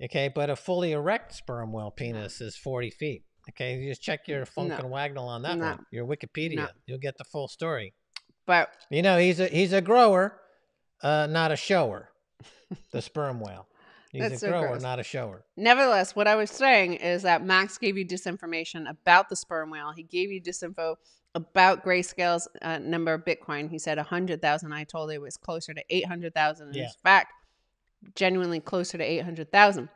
Okay, but a fully erect sperm whale penis is 40 feet. Okay, you just check your Funk and Wagnall on that one. Your Wikipedia. You'll get the full story. But You know, he's a grower, not a shower. The sperm whale. He's That's a so grower, gross. not a shower. nevertheless, what I was saying is that Max gave you disinformation about the sperm whale. He gave you disinfo about Grayscale's number of Bitcoin. He said 100,000. I told you it was closer to 800,000. And Yeah. in fact, genuinely closer to 800,000.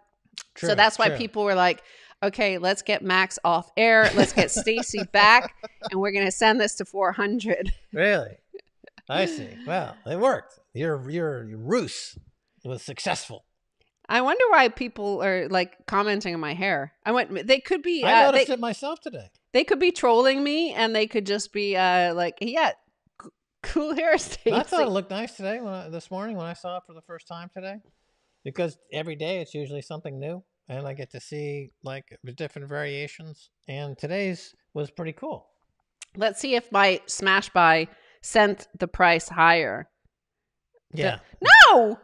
True, So that's why true. people were like, okay, let's get Max off air. Let's get Stacy back. And we're going to send this to 400. Really? I see. Well, it worked. Your ruse was successful. I wonder why people are like commenting on my hair. They could be, I noticed it myself today. they could be trolling me, and they could just be like, yeah, cool hair, Stacy. I thought it looked nice today this morning when I saw it for the first time today, because every day it's usually something new, and I get to see like the different variations. And today's was pretty cool. Let's see if my smash buy sent the price higher. Yeah. No!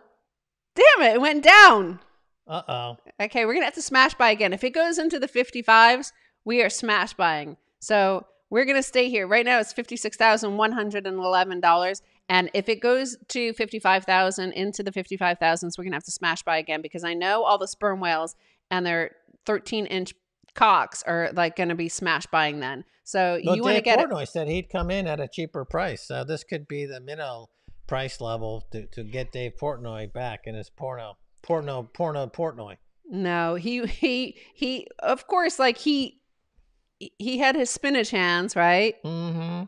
Damn it, it went down. Uh-oh. Okay, we're going to have to smash buy again. If it goes into the 55s, we are smash buying. So we're going to stay here. Right now it's $56,111. And if it goes to 55,000 into the 55,000s, we're going to have to smash buy again, because I know all the sperm whales and their 13-inch cocks are like going to be smash buying then. So Well, you want to Dave get it. Portnoy said he'd come in at a cheaper price. So this could be the minnow price level to get Dave Portnoy back in his Portnoy. No, he of course, like he had his spinach hands, right? Mm-hmm.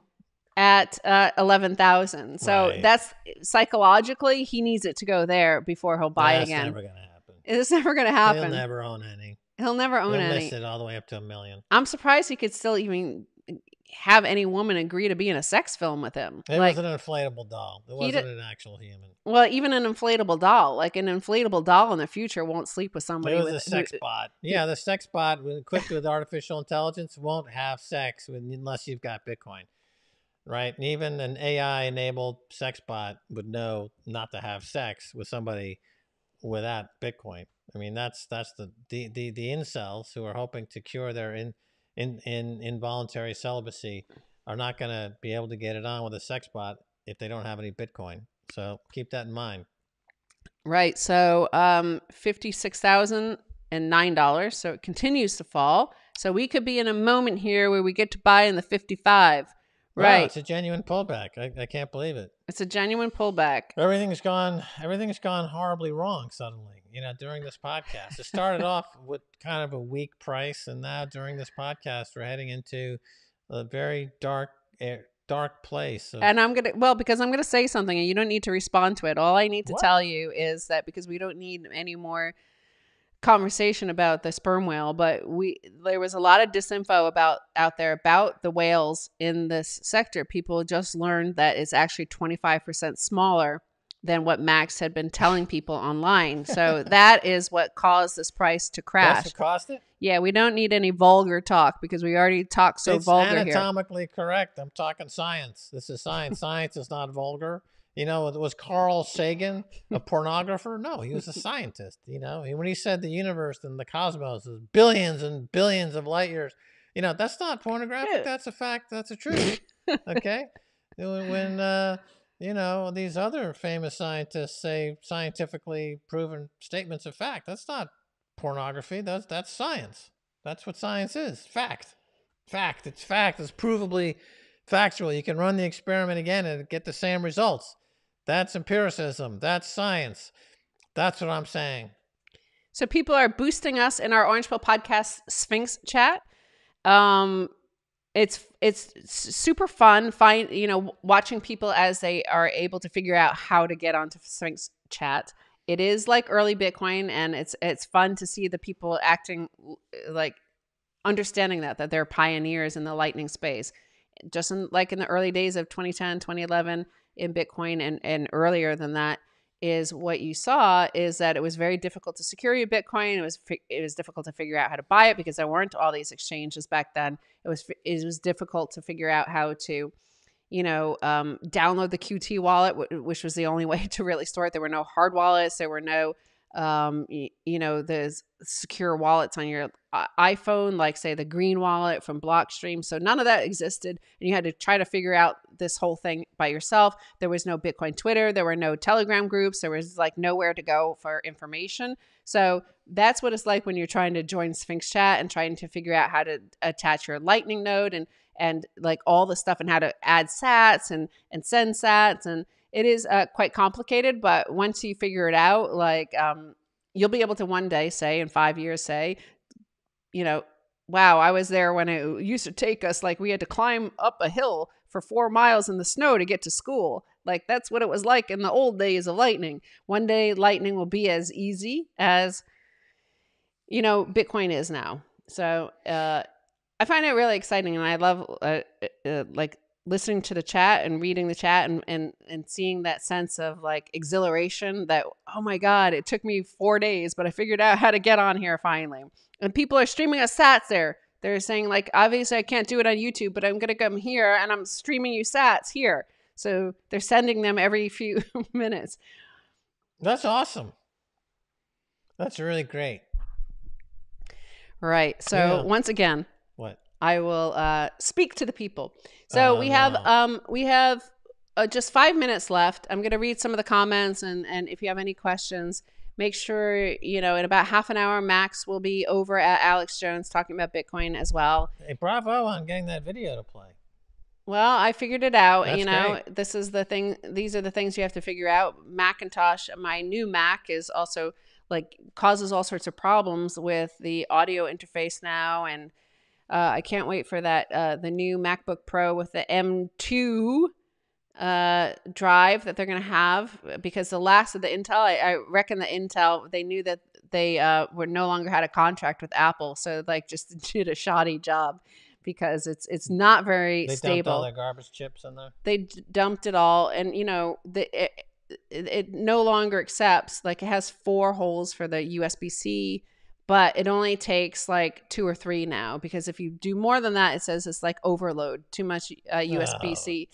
At 11,000. So Right. that's psychologically, he needs it to go there before he'll buy That's again. never gonna happen. It's never going to happen. He'll never own any. He'll never own He'll any. miss it all the way up to $1 million. I'm surprised he could still even have any woman agree to be in a sex film with him. It Like, was an inflatable doll. It wasn't an actual human. well, even an inflatable doll, like an inflatable doll in the future won't sleep with somebody It was with a sex bot. Yeah, the sex bot equipped with artificial intelligence won't have sex unless you've got Bitcoin, right? And even an AI-enabled sex bot would know not to have sex with somebody without Bitcoin. I mean, that's the incels who are hoping to cure their involuntary celibacy are not going to be able to get it on with a sex bot if they don't have any Bitcoin. So keep that in mind. Right. So $56,009. So it continues to fall. So we could be in a moment here where we get to buy in the 55. Wow, Right. it's a genuine pullback. I can't believe it. It's a genuine pullback. Everything's gone horribly wrong suddenly, during this podcast. It started off with kind of a weak price, and now during this podcast we're heading into a very dark place. And because I'm going to say something and you don't need to respond to it. All I need to tell you is that, because we don't need any more conversation about the sperm whale, but there was a lot of disinfo out there about the whales in this sector. People just learned that it's actually 25% smaller than what Max had been telling people online. So that is what caused this price to crash. That's what cost it? Yeah, we don't need any vulgar talk, because we already talk so It's vulgar here. anatomically correct. I'm talking science. This is science. Science is not vulgar. Was Carl Sagan a pornographer? No, he was a scientist. When he said the universe and the cosmos is billions and billions of light years, that's not pornographic. That's a fact. That's a truth. Okay. When these other famous scientists say scientifically proven statements of fact, that's not pornography. That's science. That's what science is. Fact. It's fact. It's provably factual. You can run the experiment again and get the same results. That's empiricism. That's science. That's what I'm saying. So people are boosting us in our Orange Pill Podcast Sphinx chat. It's super fun. Watching people as they are able to figure out how to get onto Sphinx chat. It is like early Bitcoin, and it's fun to see the people acting like understanding that they're pioneers in the Lightning space. Just in the early days of 2010, 2011 in Bitcoin and earlier than that, is what you saw is that it was very difficult to secure your Bitcoin. It was difficult to figure out how to buy it, because there weren't all these exchanges back then. It was difficult to figure out how to, download the QT wallet, which was the only way to really store it. There were no hard wallets. There were no there's secure wallets on your iPhone, like say the Green Wallet from Blockstream. So none of that existed, and you had to try to figure out this whole thing by yourself. There was no Bitcoin Twitter, there were no Telegram groups, there was like nowhere to go for information. So that's what it's like when you're trying to join Sphinx Chat and trying to figure out how to attach your Lightning node and like all the stuff, and how to add sats and send sats. And it is quite complicated, but once you figure it out, like you'll be able to one day say, in 5 years, say, wow, I was there when it used to take us, like we had to climb up a hill for 4 miles in the snow to get to school. Like that's what it was like in the old days of Lightning. One day Lightning will be as easy as, Bitcoin is now. So I find it really exciting, and I love like listening to the chat and reading the chat and seeing that sense of like exhilaration that, oh my God, it took me 4 days, but I figured out how to get on here finally. And people are streaming us sats there. They're saying like, obviously I can't do it on YouTube, but I'm going to come here and I'm streaming you sats here. So they're sending them every few minutes. That's awesome. That's really great. Right. So once again, what? I will speak to the people. So we have just 5 minutes left. I'm going to read some of the comments, and if you have any questions, make sure, in about half an hour, Max will be over at Alex Jones talking about Bitcoin as well. Hey, bravo on getting that video to play. Well, I figured it out. That's great. This is the thing. These are the things you have to figure out. Macintosh, my new Mac, is also like causes all sorts of problems with the audio interface now, and I can't wait for that the new MacBook Pro with the M2 drive that they're going to have, because the last of the Intel, I reckon the Intel, they knew that they were no longer had a contract with Apple, so like just did a shoddy job, because it's not very stable. They dumped all their garbage chips in there? They dumped it all, and it no longer accepts, like it has 4 holes for the USB-C, but it only takes like 2 or 3 now, because if you do more than that, it says it's like overload, too much USB-C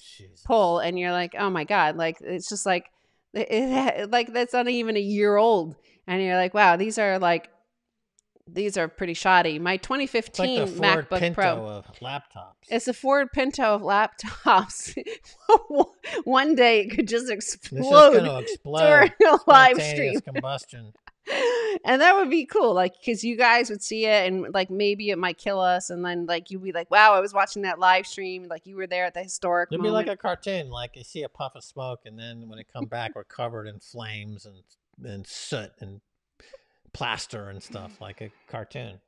pull, and you're like, oh my God, like it's just like like that's not even a year old, and you're like, wow, these are pretty shoddy. My 2015 it's like the Ford MacBook Pinto Pro of laptops. It's a Ford Pinto of laptops. One day it could just explode, during a live stream. Combustion. And that would be cool, like, because you guys would see it, and like maybe it might kill us, and then like you'd be like, wow, I was watching that live stream, like you were there at the historic It'd moment. be like a cartoon, like you see a puff of smoke, and then when it come back, we're covered in flames and soot and plaster and stuff, like a cartoon.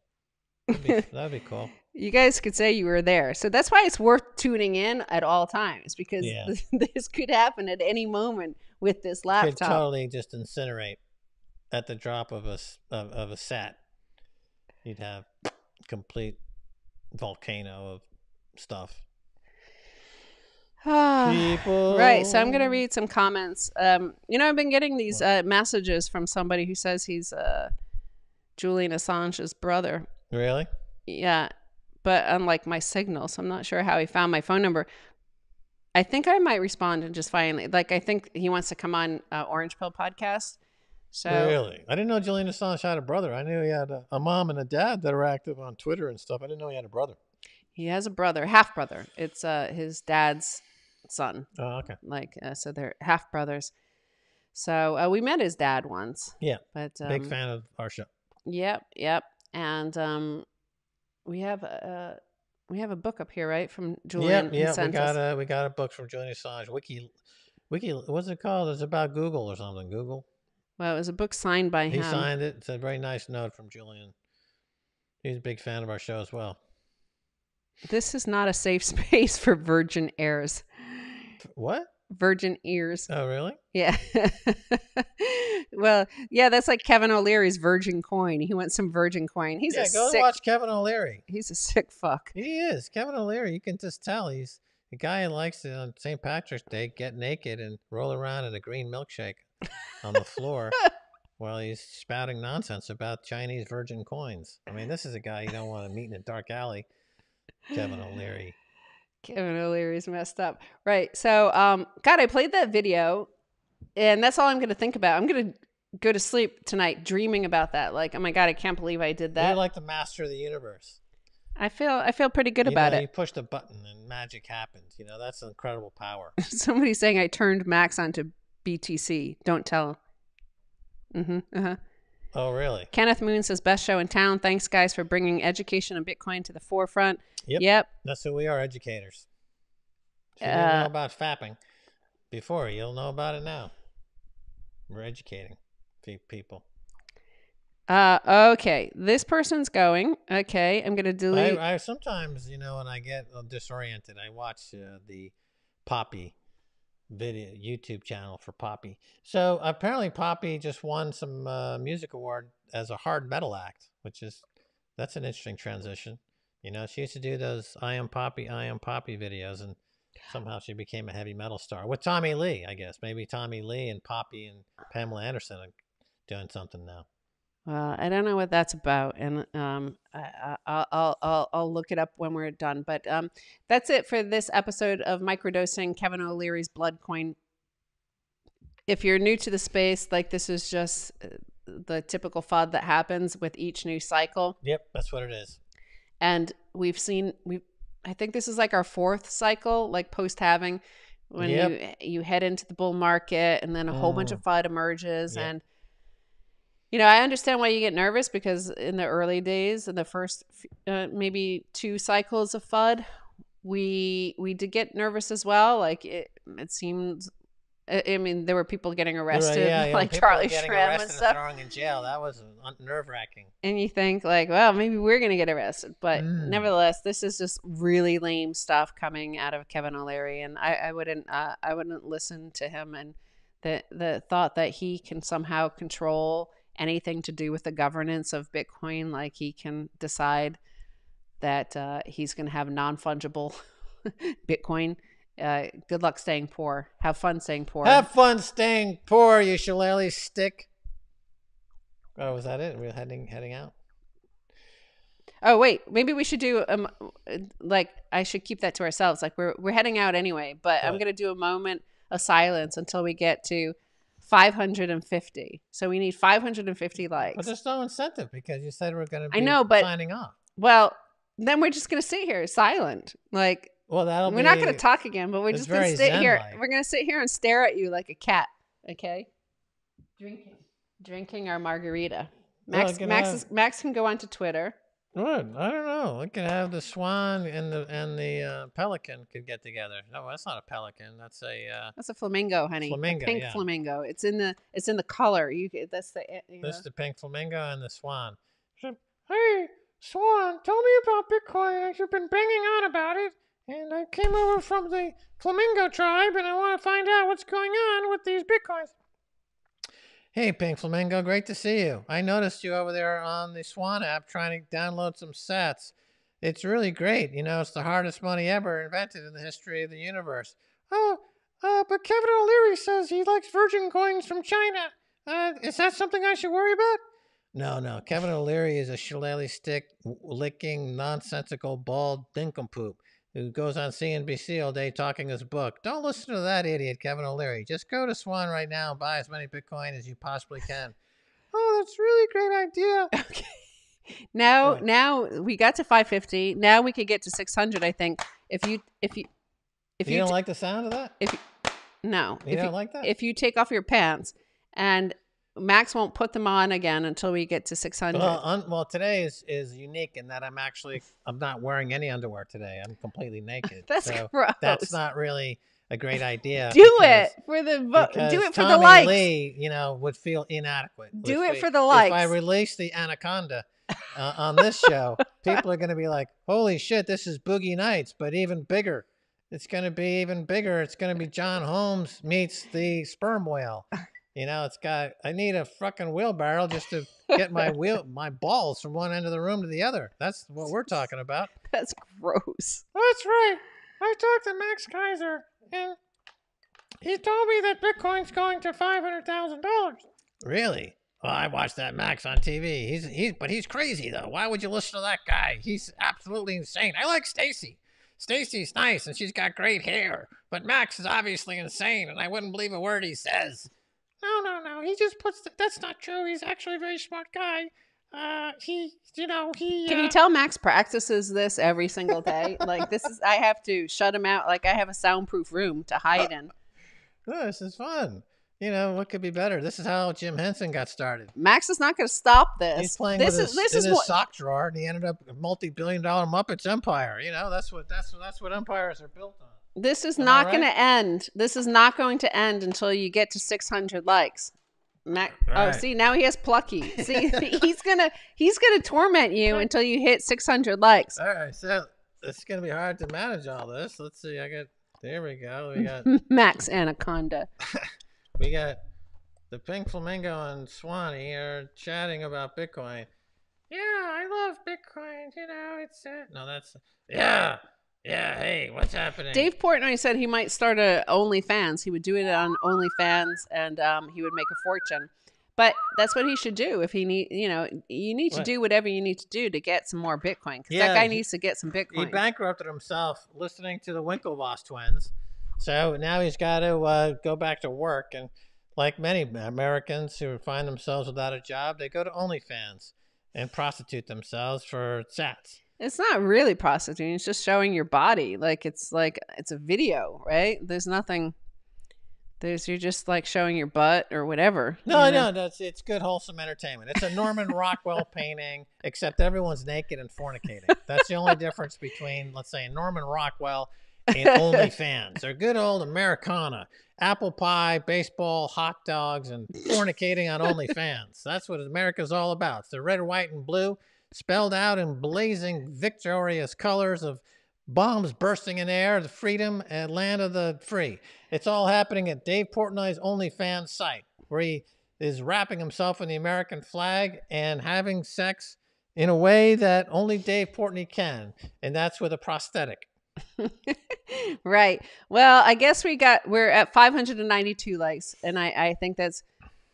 That'd be cool. You guys could say you were there. So that's why it's worth tuning in at all times, because this could happen at any moment with this laptop. Could totally just incinerate at the drop of a sat. You'd have complete volcano of stuff. People. Right. So I'm going to read some comments. I've been getting these messages from somebody who says he's Julian Assange's brother. Really? Yeah. But unlike my Signal, so I'm not sure how he found my phone number. I think I might respond and just finally, like, I think he wants to come on Orange Pill podcast. So really? I didn't know Julian Assange had a brother. I knew he had a mom and a dad that are active on Twitter and stuff. I didn't know he had a brother. He has a brother, half brother. It's his dad's son. Oh, okay. Like, so they're half brothers. So we met his dad once. Yeah. But big fan of our show. Yep. And we have a book up here, right, from Julian. Yeah. We got a book from Julian Assange. Wiki. What's it called? It's about Google or something. Google. Well, it was a book signed by him. He signed it. It's a very nice note from Julian. He's a big fan of our show as well. This is not a safe space for virgin heirs. What? Virgin ears. Oh, really? Yeah. Well, yeah, that's like Kevin O'Leary's Virgin Coin. He wants some Virgin Coin. Go watch Kevin O'Leary. He's a sick fuck. He is. Kevin O'Leary, you can just tell he's a guy who likes to, on St. Patrick's Day, get naked and roll around in a green milkshake on the floor while he's spouting nonsense about Chinese virgin coins. I mean, this is a guy you don't want to meet in a dark alley. Kevin O'Leary. Kevin O'Leary's messed up. Right. So, God, I played that video, and that's all I'm going to think about. I'm going to go to sleep tonight dreaming about that. Like, oh my God, I can't believe I did that. You're like the master of the universe. I feel pretty good about You it. push the button and magic happens. That's an incredible power. Somebody's saying I turned Max onto BTC. Don't tell. Oh, really? Kenneth Moon says, best show in town. Thanks, guys, for bringing education and Bitcoin to the forefront. Yep. That's who we are, educators. If you didn't know about fapping before, you'll know about it now. We're educating people. Okay. This person's going. Okay. I'm going to delete. I sometimes, when I get disoriented, I watch the Poppy video YouTube channel for Poppy. So apparently Poppy just won some music award as a hard metal act, that's an interesting transition. She used to do those I Am Poppy videos, and somehow she became a heavy metal star with Tommy Lee, I guess. Maybe Tommy Lee and Poppy and Pamela Anderson are doing something now. Well, I don't know what that's about, and I'll look it up when we're done. But that's it for this episode of Microdosing Kevin O'Leary's Bloodcoin. If you're new to the space, this is just the typical FUD that happens with each new cycle. Yep, that's what it is. And I think this is like our fourth cycle, post halving, when you head into the bull market, and then a whole bunch of FUD emerges, and I understand why you get nervous, because in the early days, in the first maybe 2 cycles of FUD, we did get nervous as well. It seemed, I mean, there were people getting arrested, like Charlie Shrem and stuff. Throwing in jail. That was nerve-wracking. And you think well, maybe we're going to get arrested. But nevertheless, this is just really lame stuff coming out of Kevin O'Leary. And I wouldn't listen to him. And the thought that he can somehow control anything to do with the governance of Bitcoin, like he can decide that he's going to have non-fungible Bitcoin. Good luck staying poor. Have fun staying poor. Have fun staying poor, you shillelagh stick. Oh, was that it? We're heading out. Oh wait, maybe we should do I should keep that to ourselves. We're heading out anyway, but I'm going to do a moment of silence until we get to 550. So we need 550 likes. But there's no incentive, because you said we're going to be signing off. Well, then we're just going to sit here silent. We're not going to talk again, but we're just going to sit here. We're going to sit here and stare at you like a cat. Okay? Drinking our margarita. Max can go onto Twitter. Good. I don't know. We could have the swan and the pelican could get together. No, that's not a pelican. That's a flamingo, honey. Flamingo, pink flamingo. It's in the color. That's the. This is the pink flamingo and the swan. Hey, Swan, tell me about Bitcoin. You've been banging on about it, and I came over from the flamingo tribe, and I want to find out what's going on with these Bitcoins. Hey, Pink Flamingo, great to see you. I noticed you over there on the Swan app trying to download some sats. It's really great. It's the hardest money ever invented in the history of the universe. But Kevin O'Leary says he likes virgin coins from China. Is that something I should worry about? No. Kevin O'Leary is a shillelagh stick licking, nonsensical, bald nincompoop who goes on CNBC all day talking his book. Don't listen to that idiot, Kevin O'Leary. Just go to Swan right now and buy as many Bitcoin as you possibly can. Oh, that's a really great idea. Okay. Now we got to 550. Now we could get to 600, I think. If you don't like the sound of that? You don't like that? If you take off your pants, and Max won't put them on again until we get to 600. Well, today is unique in that I'm not wearing any underwear today. I'm completely naked. That's gross. That's not really a great idea. Do it for the likes. Lee, would feel inadequate. Do it for the likes. If I release the anaconda on this show, people are going to be like, "Holy shit, this is Boogie Nights, but even bigger." It's going to be even bigger. It's going to be John Holmes meets the sperm whale. I need a fucking wheelbarrow just to get my balls from one end of the room to the other. That's what we're talking about. That's gross. That's right. I talked to Max Kaiser, and he told me that Bitcoin's going to $500,000. Really? Well, I watched that Max on TV. But he's crazy though. Why would you listen to that guy? He's absolutely insane. I like Stacy. Stacy's nice, and she's got great hair. But Max is obviously insane, and I wouldn't believe a word he says. No. he just puts. That's not true. He's actually a very smart guy. He. Can you tell Max practices this every single day? Like this is, I have to shut him out. Like I have a soundproof room to hide in. Oh, this is fun. What could be better? This is how Jim Henson got started. Max is not going to stop this. He's playing this with is his what sock drawer, and he ended up a multi-billion-dollar Muppets empire. That's what empires are built on. this is Am I not right? going to end. This is not going to end until you get to 600 likes. Max, Right. see, now he has Plucky. See, he's gonna torment you until you hit 600 likes. All right, so it's gonna be hard to manage all this. Let's see. There we go. Max Anaconda. We got the Pink Flamingo and Swanee are chatting about Bitcoin. Yeah, I love Bitcoin. It's No, that's yeah. Hey, what's happening? Dave Portnoy said he might start a OnlyFans. He would do it on OnlyFans, and he would make a fortune. But that's what he should do. If he need, you need to What? do whatever you need to do to get some more Bitcoin. Because Yeah, that guy needs to get some He Bitcoin. bankrupted himself listening to the Winklevoss twins. So now he's got to go back to work. And like many Americans who find themselves without a job, they go to OnlyFans and prostitute themselves for sats. It's not really prostituting. It's just showing your body. It's a video, right? There's nothing. You're just like showing your butt or whatever. No, it's good wholesome entertainment. It's a Norman Rockwell painting, except everyone's naked and fornicating. That's the only difference between, let's say, Norman Rockwell and OnlyFans. They're good old Americana, apple pie, baseball, hot dogs, and fornicating on OnlyFans. That's what America's all about. It's the red, white, and blue, spelled out in blazing, victorious colors of bombs bursting in air, the freedom and land of the free. It's all happening at Dave Portnoy's OnlyFans site, where he is wrapping himself in the American flag and having sex in a way that only Dave Portnoy can, and that's with a prosthetic. Right. Well, I guess we're at 592 likes, and I think that's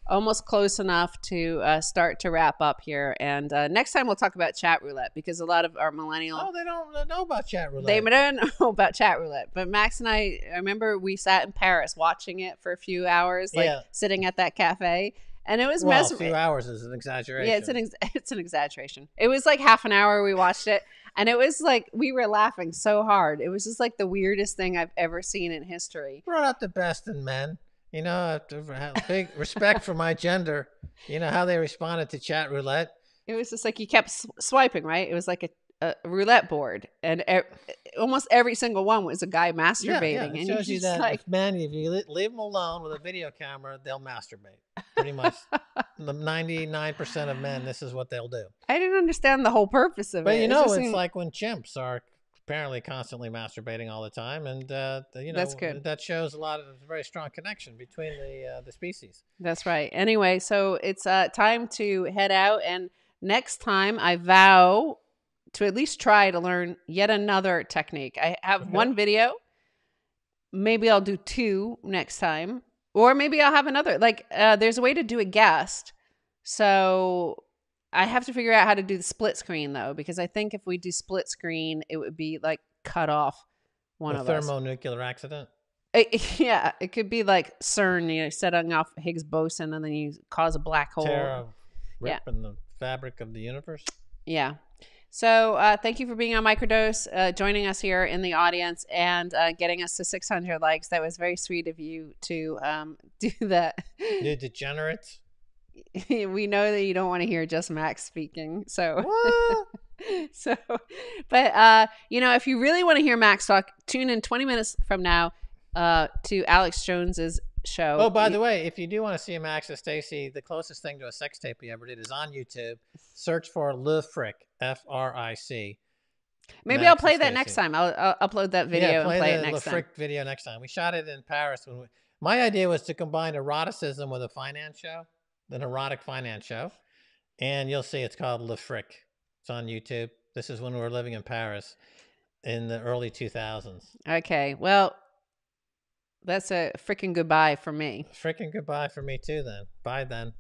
almost close enough to start to wrap up here. And next time we'll talk about chat roulette, because a lot of our millennial Oh, they don't know about chat roulette. they don't know about chat roulette. But Max and I remember we sat in Paris watching it for a few hours, Yeah. sitting at that cafe, and it was Well, a mesmerizing. few hours is an exaggeration. Yeah, it's an exaggeration. It was like half an hour we watched it, and it was like we were laughing so hard. It was just like the weirdest thing I've ever seen in history. Brought out the best in men. I have to have big respect for my gender. How they responded to chat roulette. It was just like you kept swiping, right? It was like a roulette board, and almost every single one was a guy masturbating. Yeah. And It you're shows you just that like, if men, if you leave them alone with a video camera, they'll masturbate. Pretty much, the 99% of men, this is what they'll do. I didn't understand the whole purpose of But it. it's seemed- like when chimps are apparently constantly masturbating all the time, and That's good. That shows a very strong connection between the species. That's right. Anyway, so it's time to head out, and next time I vow to at least try to learn yet another technique. I have Okay. one video. Maybe I'll do two next time, or maybe I'll have another. There's a way to do a guest, so I have to figure out how to do the split screen though, because I think if we do split screen, it would be like cut off one A of us. thermonuclear accident. Yeah, it could be like CERN, setting off Higgs boson, and then you cause a black hole. Tear a Yeah. rip in the fabric of the universe. Yeah. So thank you for being on Microdose, joining us here in the audience, and getting us to 600 likes. That was very sweet of you to do that. You degenerates. We know that you don't want to hear just Max speaking. So, What? but if you really want to hear Max talk, tune in 20 minutes from now to Alex Jones's show. Oh, by the way, if you do want to see Max and Stacy, the closest thing to a sex tape he ever did is on YouTube. Search for Le Frick, F-R-I-C. Maybe Max I'll and play that Stacy. next time. I'll upload that video and play it the next Le time. Frick video next time. We shot it in Paris. My idea was to combine eroticism with a finance show, an erotic finance show. And you'll see it's called Le Frick. It's on YouTube. This is when we were living in Paris in the early 2000s. Okay, well, that's a freaking goodbye for me. Freaking goodbye for me too then. Bye then.